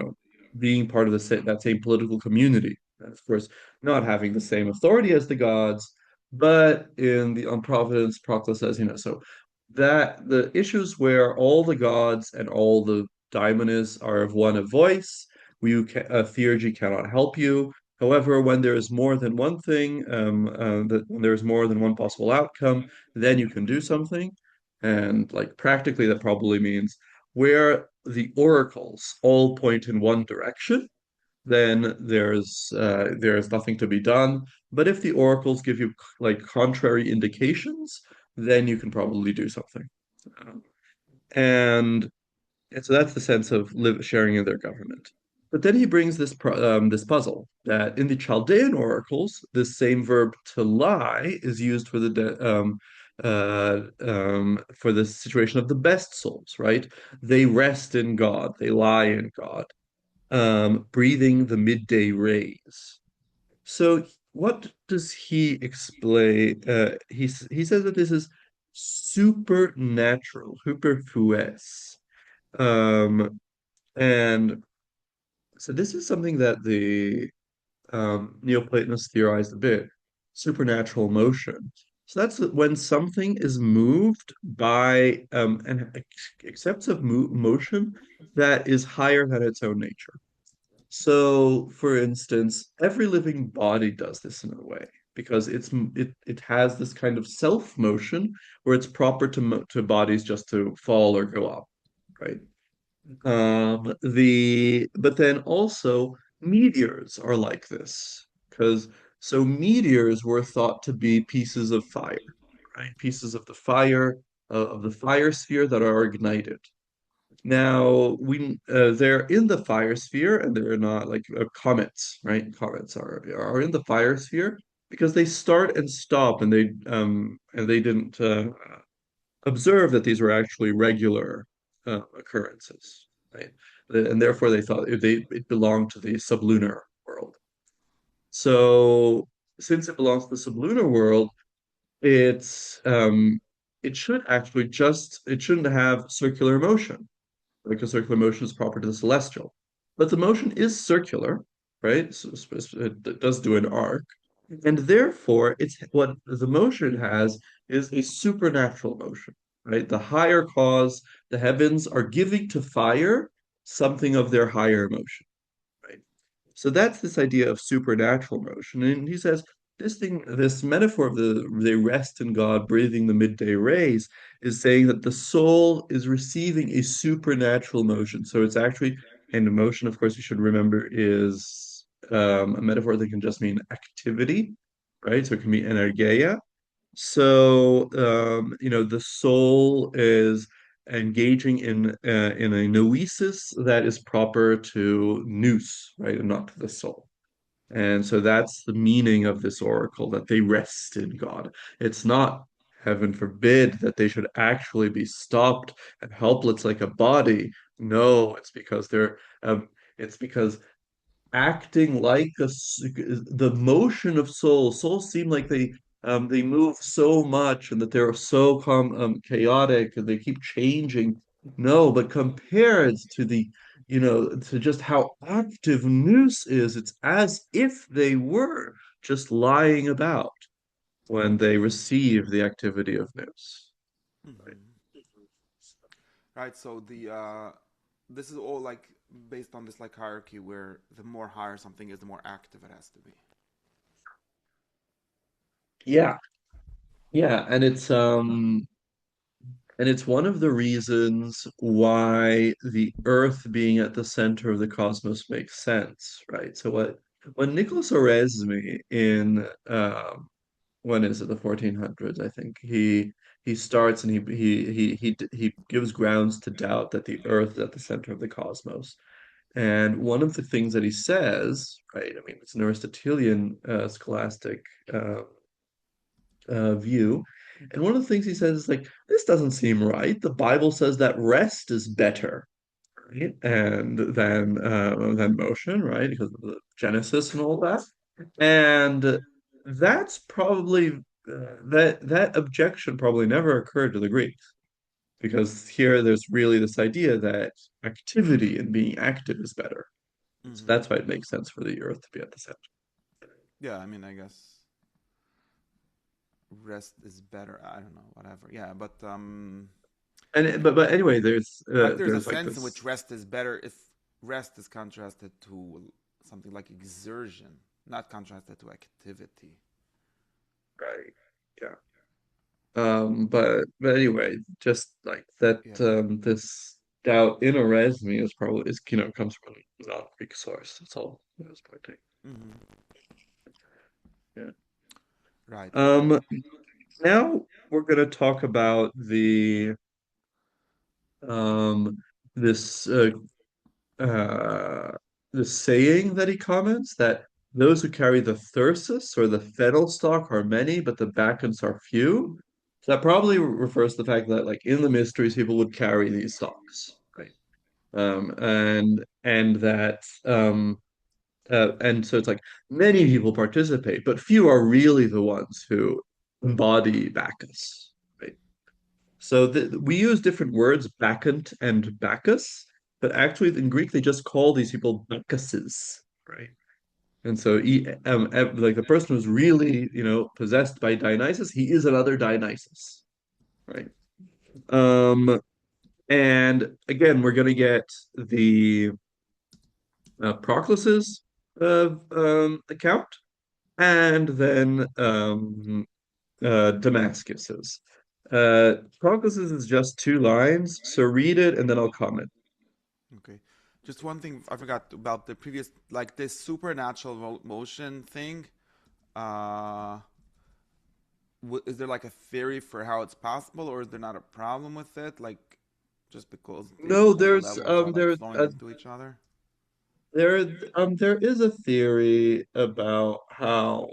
being part of that same political community. And of course, not having the same authority as the gods, but in the on Providence, Proclus says, so that the issues where all the gods and all the daimones are of one voice, theurgy cannot help you. However, when there is more than one thing, that when there is more than one possible outcome, then you can do something. And like practically, that probably means where the oracles all point in one direction, then there's nothing to be done. But if the oracles give you like contrary indications, then you can probably do something. Um, and and so that's the sense of sharing in their government. But then he brings this puzzle that in the Chaldean oracles, this same verb to lie is used for the situation of the best souls, right? They rest in God, they lie in God, breathing the midday rays. So what does he explain? He says that this is supernatural, hyperfues. Um, and so this is something that the Neoplatonists theorized a bit, supernatural motion. So that's when something is moved by and accepts of motion that is higher than its own nature. So, for instance, every living body does this in a way. because it has this kind of self motion where it's proper to bodies just to fall or go up, right? But then also meteors are like this because so meteors were thought to be pieces of fire, right? Pieces of the fire sphere that are ignited. Now we they're in the fire sphere and they're not like comets, right? Comets are in the fire sphere because they start and stop and they didn't observe that these were actually regular occurrences, right? And therefore they thought it belonged to the sublunar world. So since it belongs to the sublunar world, it's it should actually just it shouldn't have circular motion because circular motion is proper to the celestial. But the motion is circular, right? So it does do an arc, and therefore it's what the motion has is a supernatural motion, right? The higher cause, the heavens are giving to fire something of their higher motion, right? So that's this idea of supernatural motion. And he says this metaphor of they rest in God, breathing the midday rays, is saying that the soul is receiving a supernatural motion. So it's actually, and emotion, of course, you should remember, is a metaphor that can just mean activity, right? So it can be energeia. So, the soul is engaging in a noesis that is proper to nous, right, and not to the soul. And so that's the meaning of this oracle, that they rest in God. It's not, heaven forbid, that they should actually be stopped and helpless like a body. No, it's because acting like the motion of souls seem like they move so much and that they're so chaotic and they keep changing. No, but compared to to just how active nous is, it's as if they were just lying about when they receive the activity of nous. Right? Mm-hmm. Right. So the this is all like based on this like hierarchy where the more higher something is, the more active it has to be. Yeah, yeah, and it's one of the reasons why the Earth being at the center of the cosmos makes sense, right? So when Nicholas Oresme in when is it, the 1400s, I think he starts and he gives grounds to doubt that the Earth is at the center of the cosmos. And one of the things that he says, right? I mean, it's an Aristotelian scholastic view. And one of the things he says is like, this doesn't seem right. The Bible says that rest is better, right? And than motion, right? Because of the Genesis and all that. And that's probably that objection probably never occurred to the Greeks because here there's really this idea that activity and being active is better. So Mm-hmm. that's why it makes sense for the Earth to be at the center. Yeah, I mean, I guess rest is better. I don't know, whatever. Yeah, but But anyway, like there's a there's like sense in which this. rest is better if rest is contrasted to something like exertion, not contrasted to activity. Right. Yeah. But anyway, just like that, Yeah. this doubt in Erasmi is probably is comes from a non-Greek source. That's all I was pointing. Mm-hmm. Yeah. Right. Okay. Um, Now we're gonna talk about um this uh the saying that he comments that those who carry the thyrsus or the fennel stalk are many, but the Bacchants are few. So that probably refers to the fact that like in the mysteries people would carry these stalks, right? And that and so it's like many people participate, but few are really the ones who embody Bacchus, right? So we use different words, Bacchant and Bacchus, but actually in Greek they just call these people Bacchuses, right? And so like the person who's really, possessed by Dionysus, he is another Dionysus, right? Um, and again, we're gonna get the Proclus's account. and then Damascus's. Proclus's is just 2 lines, so read it and then I'll comment. Okay. Just one thing I forgot about the previous, like this supernatural motion thing. Uh, is there like a theory for how it's possible, or is there not a problem with it? Like, just because No, all the levels are like flowing into each other. there is a theory about how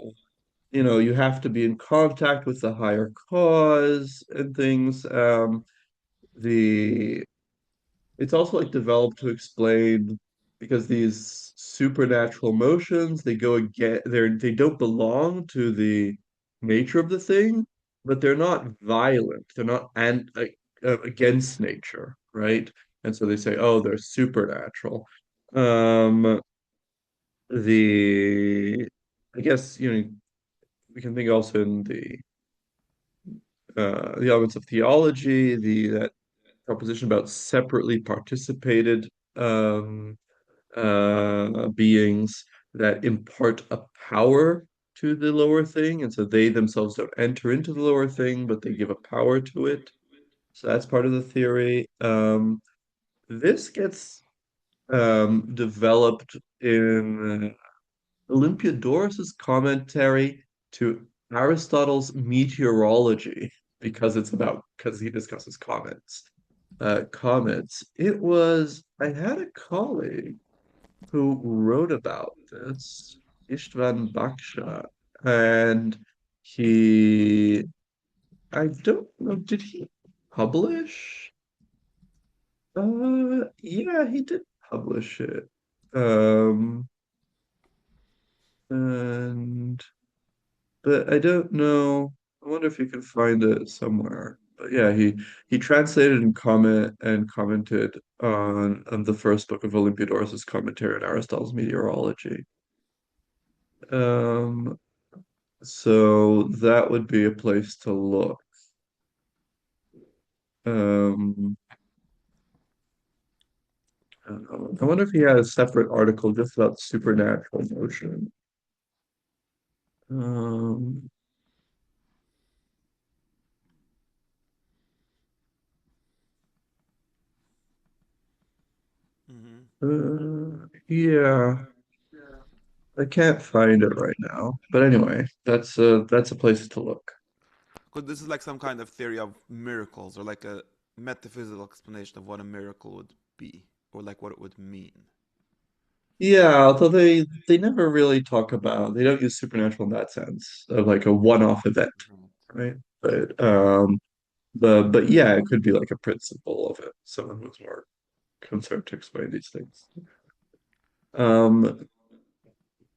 you have to be in contact with the higher cause and things. The It's also like developed to explain because these supernatural motions they don't belong to the nature of the thing, but they're not violent. They're not against nature, right? And so they say, oh, they're supernatural. Um, the I guess we can think also in the elements of theology, the that proposition about separately participated um, beings that impart a power to the lower thing, and so they themselves don't enter into the lower thing, but they give a power to it. So that's part of the theory. This gets developed in Olympiodorus's commentary to Aristotle's meteorology because he discusses comets. I had a colleague who wrote about this, Istvan Baksha, and he, I don't know, did he publish? Yeah, he did publish it. Um, and but I don't know. I wonder if you can find it somewhere. But yeah, he translated and commented on the first book of Olympiodorus' commentary on Aristotle's meteorology. Um, so that would be a place to look. Um, I don't know. I wonder if he had a separate article just about supernatural motion. Um, Mm-hmm. yeah, I can't find it right now. But anyway, that's a place to look. Because this is like some kind of theory of miracles, or like a metaphysical explanation of what a miracle would be, or like what it would mean. Yeah, although they never really talk about they don't use supernatural in that sense of like a one-off event, Right. right? But yeah, it could be like a principle of it. Someone who's more concerned to explain these things. Um,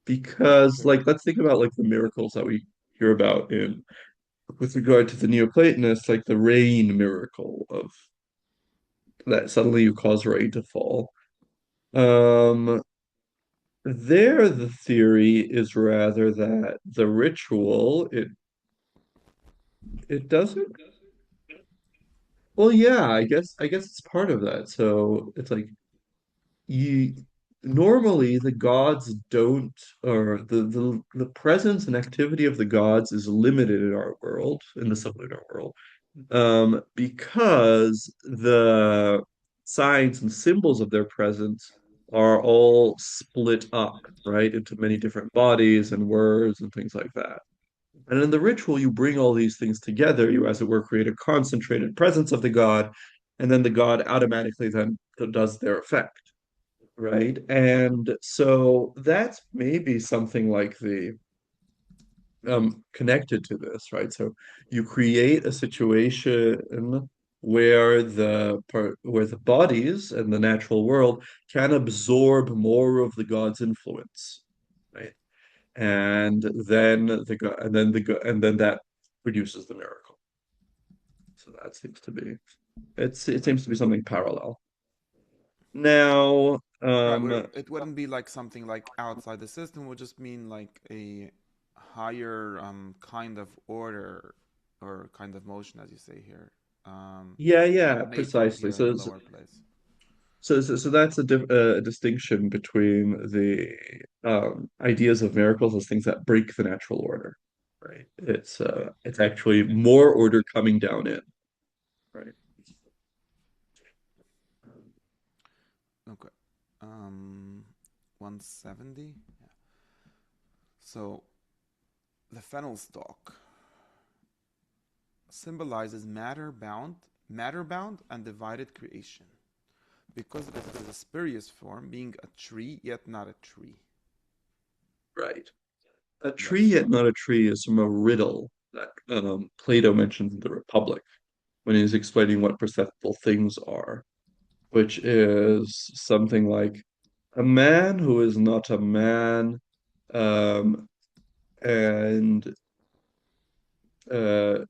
because Okay. like let's think about like the miracles that we hear about in with regard to the Neoplatonists, like the rain miracle of that suddenly you cause rain to fall. Um, there the theory is rather that the ritual it doesn't. Well, yeah, I guess it's part of that. So it's like you normally the gods don't or the presence and activity of the gods is limited in our world, in the sublunar world, because the signs and symbols of their presence are all split up, right, into many different bodies and words and things like that. And in the ritual, you bring all these things together. You, as it were, create a concentrated presence of the god, and then the god automatically then does their effect, right? And so that's maybe something like the connected to this, right? So you create a situation where the bodies and the natural world can absorb more of the god's influence, right? And then that produces the miracle. So that seems to be it seems to be something parallel. Now, Right, where it wouldn't be like something like outside the system, it would just mean like a higher kind of order or kind of motion, as you say here, yeah, like yeah, nature precisely. here in a lower place. So that's a distinction between the ideas of miracles as things that break the natural order, right? It's actually more order coming down in, right? Okay. Um, 170. Yeah. So the fennel stalk symbolizes matter bound and divided creation, because it is a spurious form, being a tree yet not a tree. Right. A tree Yes. yet not a tree is from a riddle that Plato mentions in the Republic when he's explaining what perceptible things are, which is something like a man who is not a man, um, and uh,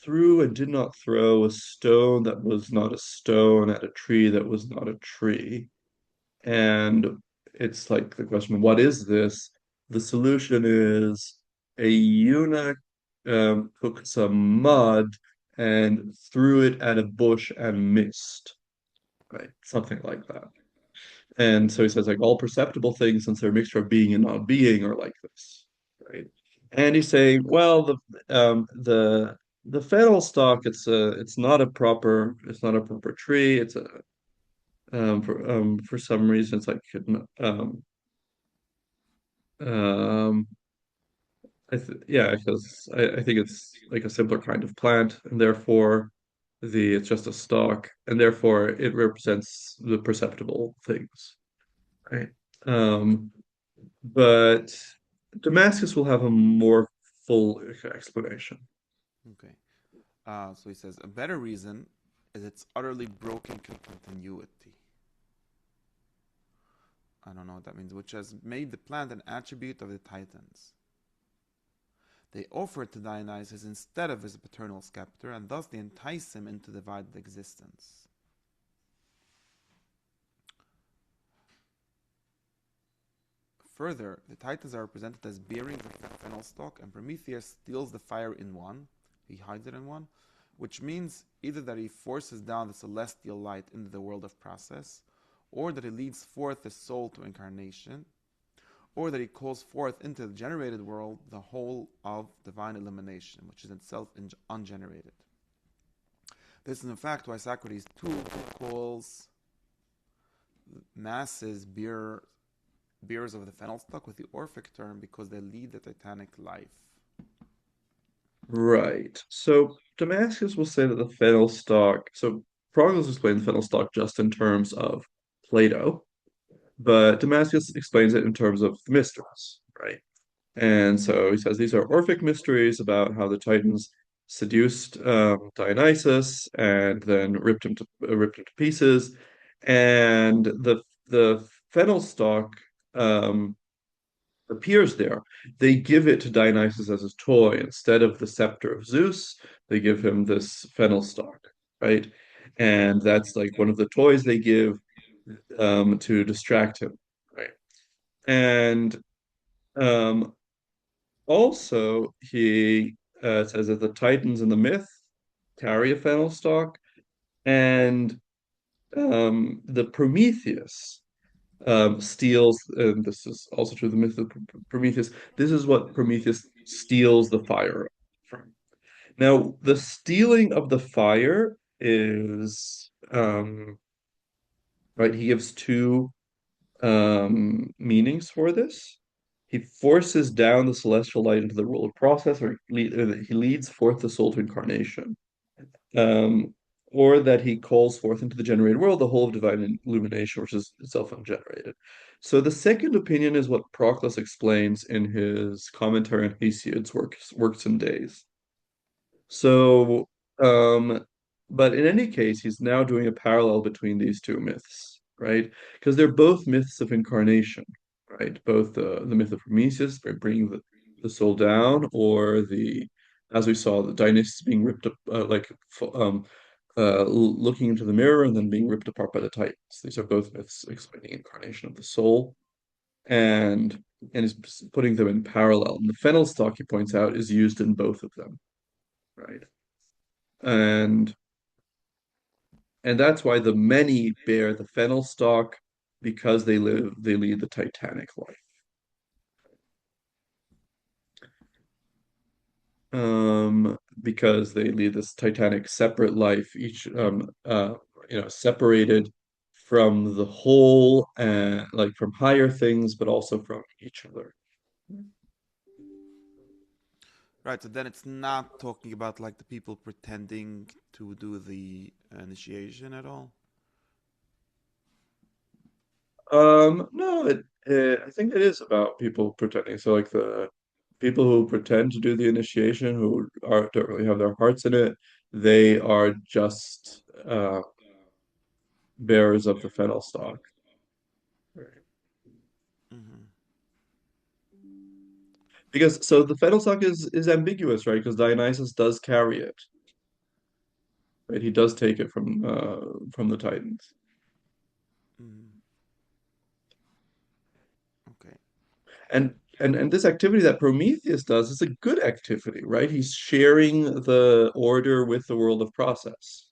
threw and did not throw a stone that was not a stone at a tree that was not a tree. And it's like the question, what is this? The solution is a eunuch took some mud and threw it at a bush and missed, right? Something like that. And so he says, like, all perceptible things, since they're a mixture of being and not being, are like this, right? And he's saying, well, the fennel stalk, it's not a proper tree. It's a for some reason it's like um um yeah, because I think it's like a simpler kind of plant, and therefore the it's just a stalk, and therefore it represents the perceptible things, right? Um, but Damascus will have a more full explanation. Okay. So he says a better reason is its utterly broken continuity. I don't know what that means, which has made the plant an attribute of the Titans. They offer it to Dionysus instead of his paternal scepter, and thus they entice him into divided existence. Further, the Titans are represented as bearing the fennel stalk, and Prometheus steals the fire in one, he hides it in one, which means either that he forces down the celestial light into the world of process, or that he leads forth the soul to incarnation, or that he calls forth into the generated world the whole of divine illumination, which is itself ungenerated. This is in fact why Socrates too calls masses bearers of the fennel stalk with the Orphic term, because they lead the Titanic life. Right. So Damascus will say that the fennel stalk. So Proclus explains the fennel stalk just in terms of Plato, but Damascus explains it in terms of the mysteries, right? And so he says these are Orphic mysteries about how the Titans seduced Dionysus and then ripped him to pieces, and the fennel stalk um, appears there. They give it to Dionysus as a toy instead of the scepter of Zeus. They give him this fennel stalk, right? And that's like one of the toys they give to distract him, right? And um, also, he says that the Titans in the myth carry a fennel stalk, and the Prometheus steals, and this is also true of the myth of Prometheus. This is what Prometheus steals the fire from. Now, the stealing of the fire is right. He gives two meanings for this. He forces down the celestial light into the world process, or he leads forth the soul to incarnation, um, or that he calls forth into the generated world the whole of divine illumination, which is itself ungenerated. So the second opinion is what Proclus explains in his commentary on Hesiod's works and days. So, but in any case, he's now doing a parallel between these two myths, right? Because they're both myths of incarnation, right? Both the myth of Prometheus, by bringing the soul down, or as we saw, the Dionysus being ripped up, looking into the mirror and then being ripped apart by the Titans. These are both myths explaining incarnation of the soul, and is putting them in parallel. And the fennel stalk, he points out, is used in both of them, right? And And that's why the many bear the fennel stalk because they lead the Titanic life. Because they lead this Titanic separate life, each separated from the whole and like from higher things, but also from each other. Right, so then it's not talking about like the people pretending to do the initiation at all. No, I think it is about people pretending. So like the people who pretend to do the initiation, who are don't really have their hearts in it, they are just bearers of the fennel stalk. Right. Hmm. Because so the fennel stalk is ambiguous, right? Because Dionysus does carry it, right? He does take it from the Titans. Hmm. Okay. And this activity that Prometheus does is a good activity, right? He's sharing the order with the world of process,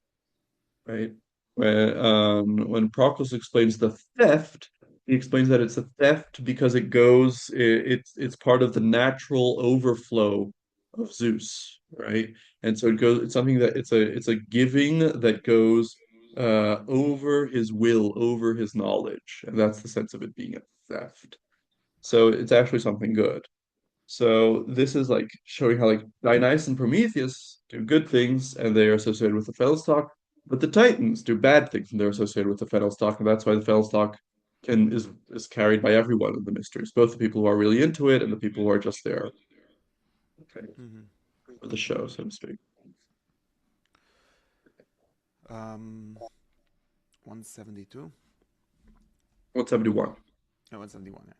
right? When Proclus explains the theft, he explains that it's a theft because it's part of the natural overflow of Zeus, right? And so it's something that it's a giving that goes over his will, over his knowledge, and that's the sense of it being a theft. So it's actually something good. So this is like showing how like Dionysus and Prometheus do good things and they are associated with the Fellstock, but the Titans do bad things and they're associated with the Fellstock, and that's why the Fellstock can is carried by everyone in the mysteries, both the people who are really into it and the people who are just there okay, Hmm. for the show, so to speak. Um, 172. 171. No, 171. Yeah.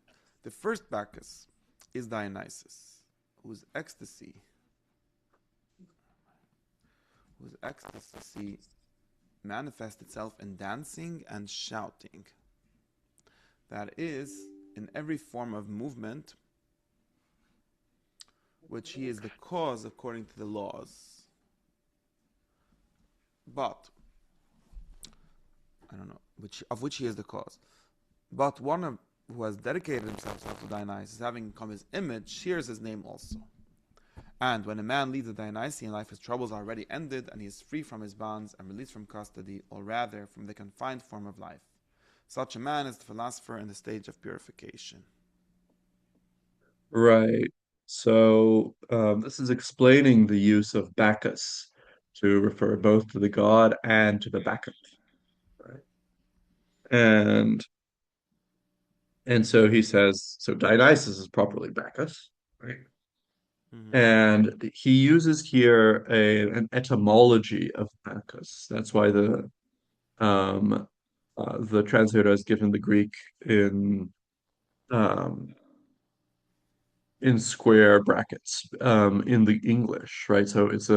The first Bacchus is Dionysus, whose ecstasy, whose ecstasy manifests itself in dancing and shouting. That is, in every form of movement, which he is the cause according to the laws. But I don't know which he is the cause. But who has dedicated himself to Dionysus, having come his image, shares his name also. And when a man leads a Dionysian life, his troubles are already ended, and he is free from his bonds and released from custody, or rather from the confined form of life. Such a man is the philosopher in the stage of purification. Right. So this is explaining the use of Bacchus to refer both to the god and to the Bacchus. Right. And so he says, so Dionysus is properly Bacchus, right? Mm-hmm. And he uses here an etymology of Bacchus. That's why the translator has given the Greek in um, in square brackets in the English, right? So it's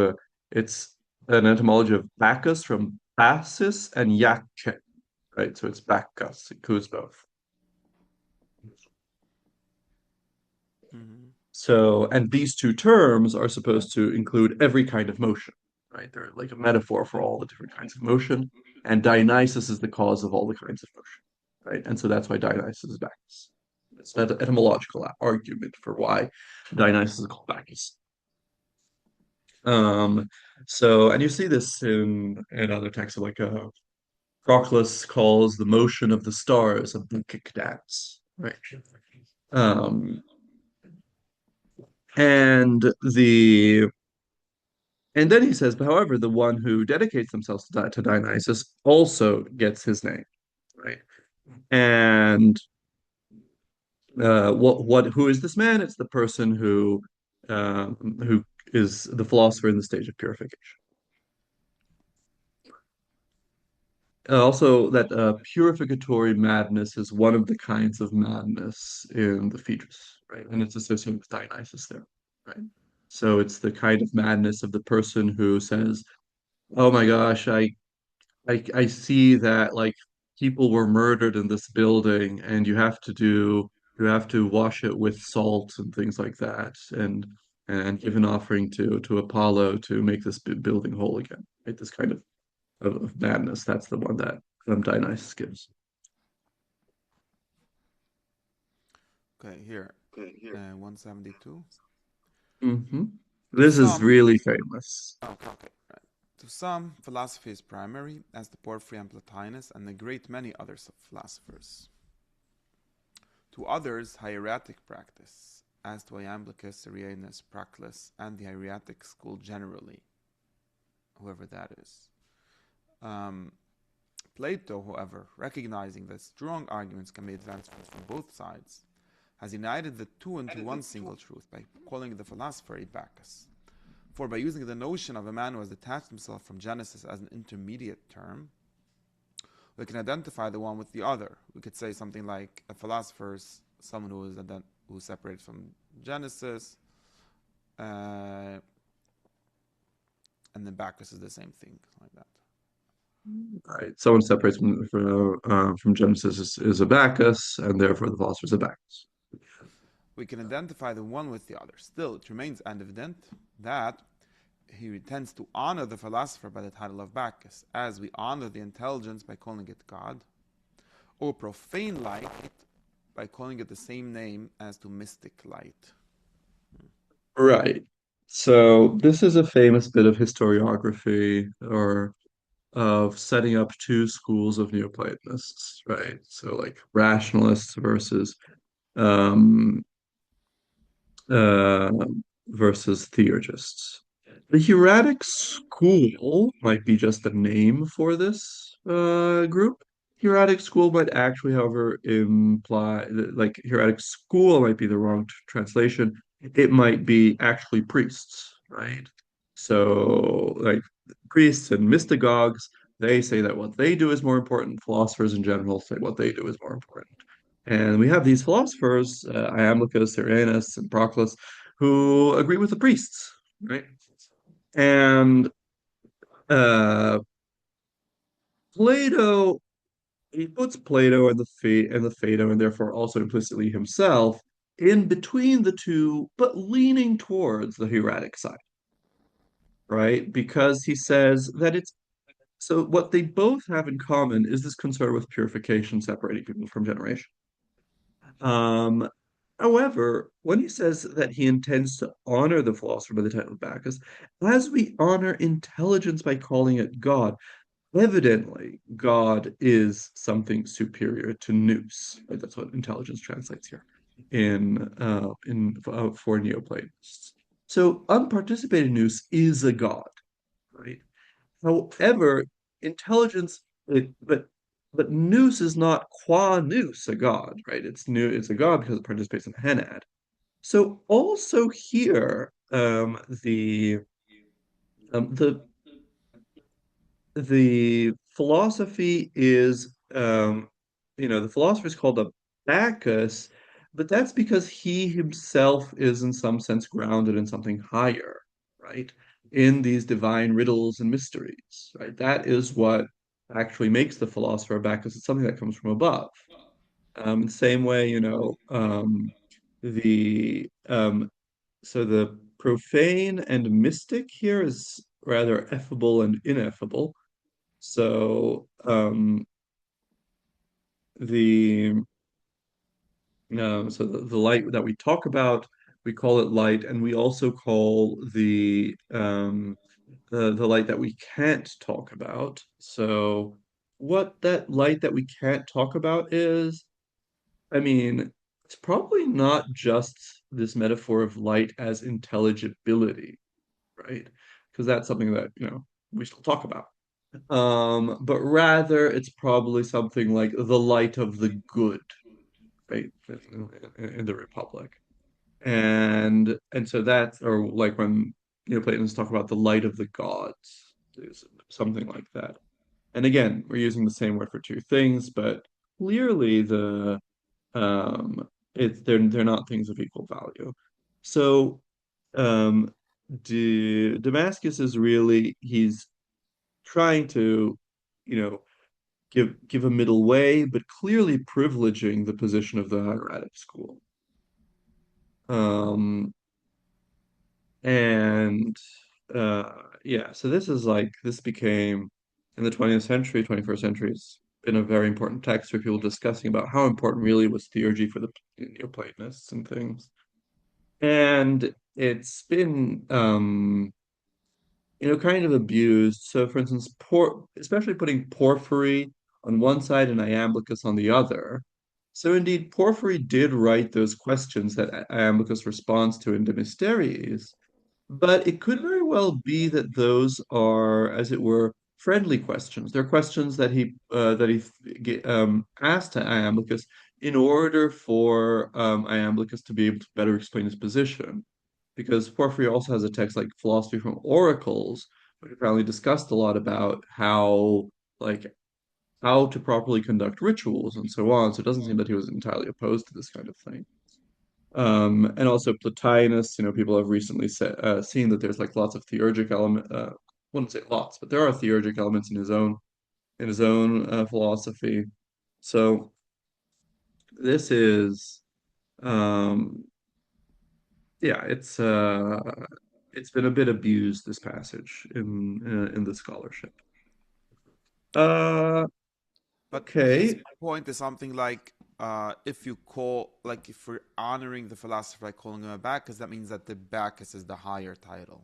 an etymology of Bacchus from Bassus and Yakche, right? So it's Bacchus, it includes both. Mm-hmm. So, and these two terms are supposed to include every kind of motion, right? They're like a metaphor for all the different kinds of motion. And Dionysus is the cause of all the kinds of motion, right? And so that's why Dionysus is Bacchus. It's an etymological argument for why Dionysus is called Bacchus. Um, and you see this in other texts, like Proclus calls the motion of the stars a Bacchic dance, right? Um, and the And then he says, but however, the one who dedicates themselves to Dionysus also gets his name, right? And who is this man? It's the person who is the philosopher in the stage of purification. Also, that purificatory madness is one of the kinds of madness in the Phaedrus, right? And it's associated with Dionysus there, right? So it's the kind of madness of the person who says, "Oh my gosh, I see that like people were murdered in this building and you have to wash it with salt and things like that and give an offering to Apollo to make this building whole again, right? This kind of of madness. That's the one that Dionysus gives. Okay, here, 172. Hmm. To This is some, really famous. okay, right. To some, philosophy is primary, as the Porphyry and Plotinus and a great many other philosophers. To others, hieratic practice, as to Iamblichus, Arianus, Proclus, and the hieratic school generally, whoever that is. Um, Plato, however, recognizing that strong arguments can be advanced from both sides, has united the two into one single truth by calling the philosopher a Bacchus. For by using the notion of a man who has detached himself from Genesis as an intermediate term, we can identify the one with the other. We could say something like a philosopher is someone who separates from Genesis, uh, and then Bacchus is the same thing, like that. Right. Someone separates from Genesis is a Bacchus, and therefore the philosopher is a Bacchus. We can identify the one with the other. Still, it remains evident that he tends to honor the philosopher by the title of Bacchus, as we honor the intelligence by calling it God, or profane light by calling it the same name as to mystic light. Right. So this is a famous bit of historiography or of setting up two schools of Neoplatonists, right? So like rationalists um, uh, versus theurgists. The Heuratic school might be just a name for this group. Heuratic school might actually, however, imply that, like, Heuratic school might be the wrong translation. It might be actually priests, right? So, like, priests and mystagogues, they say that what they do is more important. Philosophers in general say what they do is more important. And we have these philosophers, Iamblichus, Arianus, and Proclus, who agree with the priests, right? And uh, Plato, he puts Plato and the Phaedo, and therefore also implicitly himself, in between the two, but leaning towards the Heuratic side, right? Because he says that it's so what they both have in common is this concern with purification, separating people from generation. Um, However, when he says that he intends to honor the philosopher by the title of Bacchus, as we honor intelligence by calling it God, evidently God is something superior to nous. Right? That's what intelligence translates here in for Neoplatonists. So unparticipating nous is a God, right? However, intelligence, but nous is not qua nous a god, right? It's a god because it participates in Henad. So also here, um, the the philosophy is the philosopher is called a Bacchus, but that's because he himself is in some sense grounded in something higher, right? In these divine riddles and mysteries, right? That is what actually makes the philosopher a Bacchus. It's something that comes from above. The same way, the so the profane and mystic here is rather effable and ineffable. So the the light that we talk about, we call it light, and we also call the light that we can't talk about. So what that light that we can't talk about is, I mean, it's probably not just this metaphor of light as intelligibility, right? Because that's something that, we still talk about. But rather it's probably something like the light of the good, right? In the Republic. And so that's or like when Platonists talk about the light of the gods, there's something like that. And again, we're using the same word for two things, but clearly um they're not things of equal value. So um Damascus is really he's trying to, you know, give a middle way, but clearly privileging the position of the hieratic school. Um, and yeah, so this became in the 20th century, 21st century, it's been a very important text for people discussing about how important really was theurgy for the Neoplatonists and things. And it's been kind of abused. So, for instance, especially putting Porphyry on one side and Iamblichus on the other. So, indeed, Porphyry did write those questions that Iamblichus responds to in De Mysteriis, but it could very well be that those are, as it were, friendly questions. They're questions that he asked to Iamblichus in order for Iamblichus to be able to better explain his position because Porphyry also has a text like Philosophy from Oracles, which apparently discussed a lot about like, how to properly conduct rituals and so on. So it doesn't seem that he was entirely opposed to this kind of thing. And also Plotinus, people have recently seen that there's like lots of theurgic element. I wouldn't say lots, but there are theurgic elements in his own philosophy. So this is, um, yeah, it's been a bit abused, this passage in the scholarship. Uh, But his okay, point is something like, if we're honoring the philosopher by calling him a Bacchus, that means that the Bacchus is the higher title.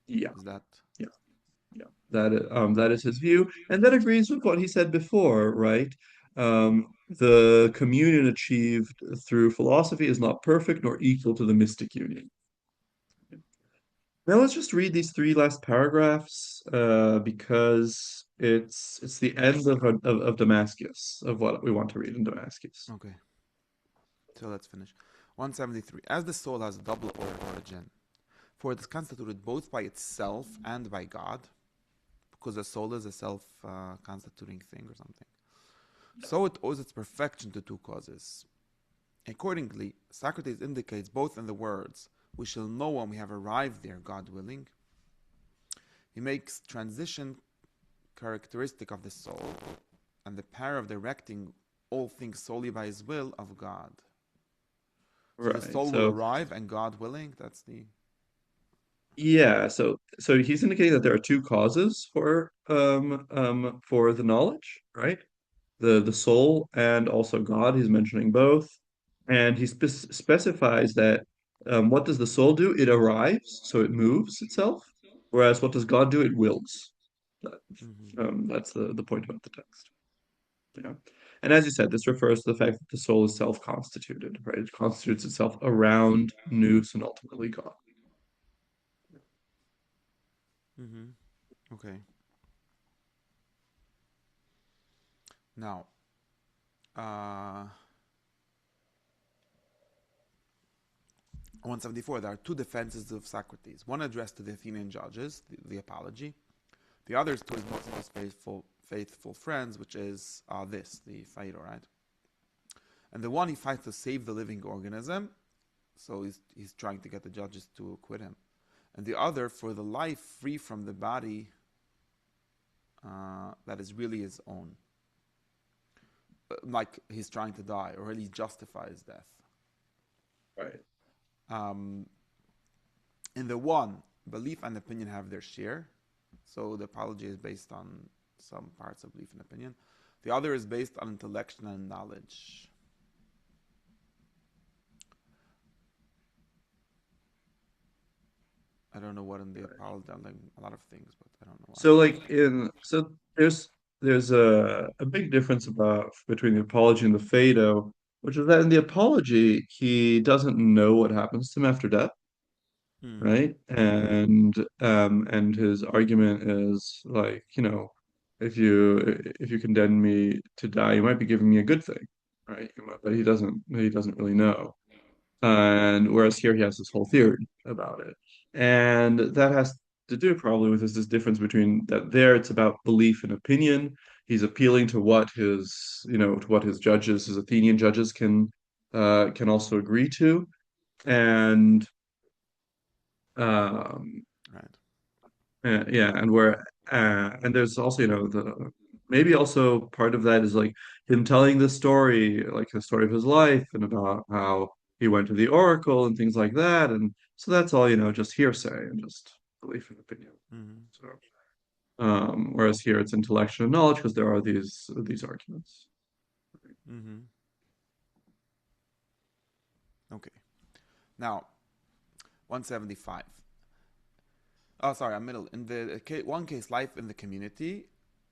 yeah, Is that? yeah, yeah. That is his view, and that agrees with what he said before, right? The communion achieved through philosophy is not perfect nor equal to the mystic union. Now let's just read these three last paragraphs, because it's the end of Damascus, of what we want to read in Damascus. Okay, so let's finish. 173. As the soul has a double origin, for it is constituted both by itself and by God, because the soul is a self constituting thing or something. So it owes its perfection to two causes. Accordingly, Socrates indicates both in the words, "We shall know when we have arrived there, God willing." He makes transition characteristic of the soul and the power of directing all things solely by his will of God. So the Right. soul will So arrive, and God willing, that's the. yeah, so he's indicating that there are two causes for the knowledge, right? The soul and also God. He's mentioning both, and he specifies that what does the soul do? It arrives, so it moves itself, whereas what does God do? It wills. That, Mm-hmm. that's the point about the text. Yeah. And as you said, this refers to the fact that the soul is self-constituted, right? It constitutes itself around nous and ultimately God. Mm-hmm. Okay. Now, uh, 174, there are two defenses of Socrates. One addressed to the Athenian judges, the apology. The other is to his most faithful friends, which is the Phaedo, right? And the one he fights to save the living organism, so he's trying to get the judges to acquit him. And the other for the life free from the body that is really his own. Like he's trying to die, or at least justify his death. Right. Um, in the one, belief and opinion have their share. So the apology is based on some parts of belief and opinion. The other is based on intellection and knowledge. I don't know what in the apology, like a lot of things, but I don't know what. So there's a big difference between the apology and the Phaedo, which is that in the apology he doesn't know what happens to him after death, Hmm. right? And his argument is like, if you condemn me to die, you might be giving me a good thing, right? But he doesn't really know. And whereas here he has this whole theory about it. And that has to do probably with this difference between that there it's about belief and opinion. He's appealing to what his judges, his Athenian judges can also agree to. And um Right. yeah, and there's also, the maybe also part of that is like him telling the story, like the story of his life and about how he went to the oracle and things like that. And so that's all, just hearsay and just belief and opinion. Hmm. So Whereas here it's intellection and knowledge because there are these arguments. Mm-hmm. Okay. Now, 175. Oh, sorry, I'm middle. In the one case, life in the community.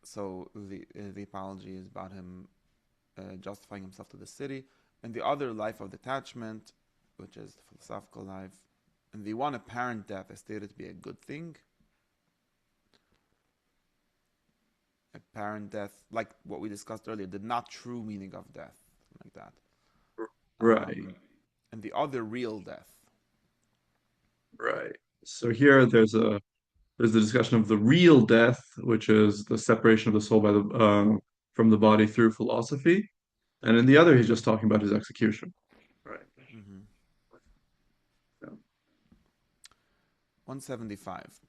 So the apology is about him justifying himself to the city, and the other life of detachment, which is the philosophical life, and the one apparent death is stated to be a good thing. Apparent death, like what we discussed earlier, the not true meaning of death, like that. Right, And the other real death. right. So here there's the discussion of the real death, which is the separation of the soul by the from the body through philosophy, and in the other he's just talking about his execution. Right. Mm-hmm. Yeah. 175.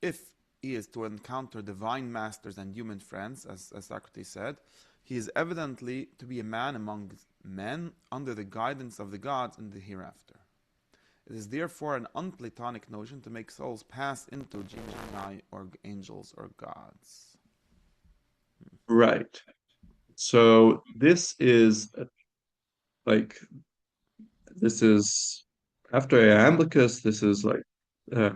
If he is to encounter divine masters and human friends, as Socrates said, he is evidently to be a man among men under the guidance of the gods in the hereafter. It is therefore an unplatonic notion to make souls pass into genii or angels or gods. Right. So like this is after Iamblichus, this is like uh,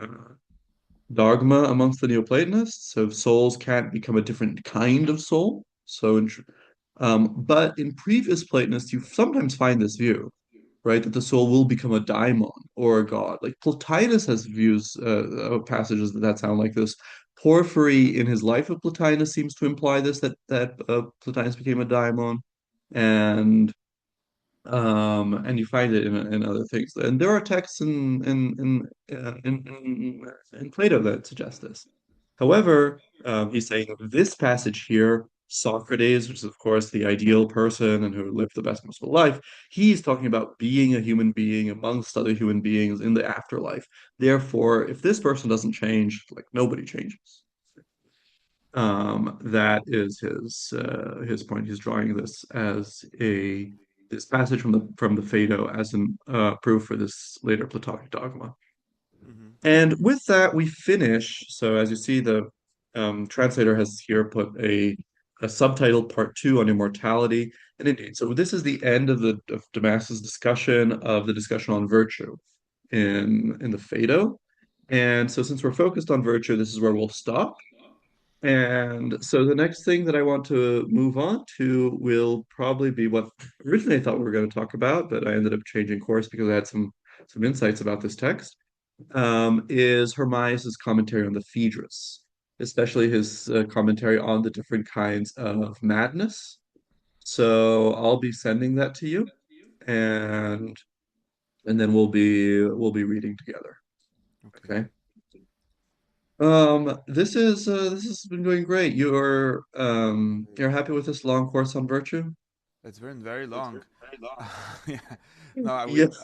dogma amongst the Neoplatonists. So souls can't become a different kind of soul. But in previous Platonists, you sometimes find this view, right, that the soul will become a daimon or a god. Like Plotinus has views, passages that sound like this. Porphyry in his Life of Plotinus seems to imply this that Plotinus became a daimon, and and you find it in other things. And there are texts in Plato that suggest this. However, he's saying that this passage here, Socrates, which is of course the ideal person and who lived the best possible life, he's talking about being a human being amongst other human beings in the afterlife. Therefore, if this person doesn't change, like nobody changes. That is his point. He's drawing this as a this passage from the Phaedo as an proof for this later Platonic dogma. Mm-hmm. And with that, we finish. So as you see, the translator has here put a subtitle, Part Two on immortality. And indeed, so this is the end of the of Damascus' discussion on virtue in the Phaedo. And so since we're focused on virtue, this is where we'll stop. And so the next thing that I want to move on to will probably be what originally I thought we were going to talk about, but I ended up changing course because I had some insights about this text. Is Hermias's commentary on the Phaedrus, especially his commentary on the different kinds of madness. So I'll be sending that to you, and and then we'll be reading together. Okay. Okay. This has been going great. You're happy with this long course on virtue? It's been very long. Yeah. No, Yes.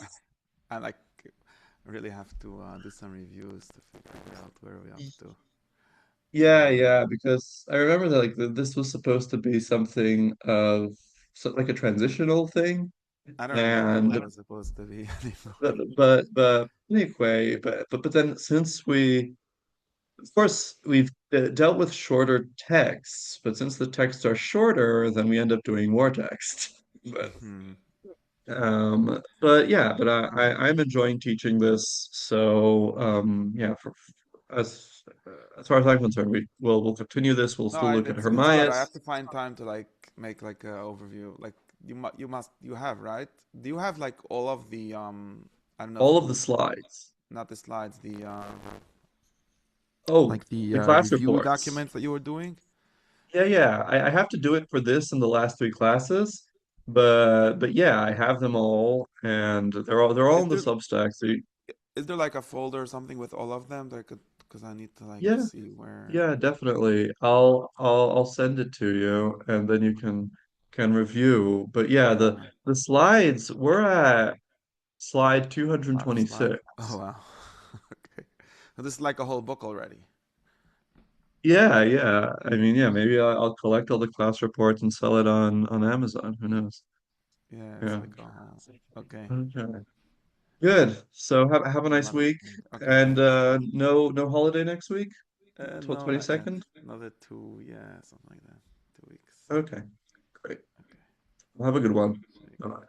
I like really have to do some reviews to figure out where we're up to. Yeah, Um, yeah, because I remember that this was supposed to be something of like a transitional thing, I don't remember what and it was supposed to be anymore. but anyway, but then since of course we've dealt with shorter texts, but since the texts are shorter, then we end up doing more text. Hmm. But yeah, but I'm enjoying teaching this, so yeah, as far as I'm concerned, we'll continue this. We'll No, still look at it's good. I have Hermias, to find time to like make like an overview. Like you have, right? Do you have like all of the I don't know if all of the you slides. not the slides, the Oh, like the the class review reports. documents that you were doing? Yeah, yeah. I have to do it for this and the last three classes, but yeah, I have them all, and they're all Is in the there Substack. So is there like a folder or something with all of them that I could because I need to like yeah, see where. yeah, definitely. I'll send it to you, and then you can review. But yeah, Yeah, the slides we're at slide a lot of slides. 226. Oh wow. Okay. So this is like a whole book already. Yeah, yeah. I mean, yeah, maybe I'll collect all the class reports and sell it on Amazon. Who knows? Yeah, it's Yeah. like a whole. Okay. Okay. Good. So have a A nice lot of week, things. Okay, and thanks. no holiday next week. Till No, not yet. 22nd? Another two, yeah, something like that. 2 weeks. Okay, great. Okay. Well, have a good one. See you. Bye.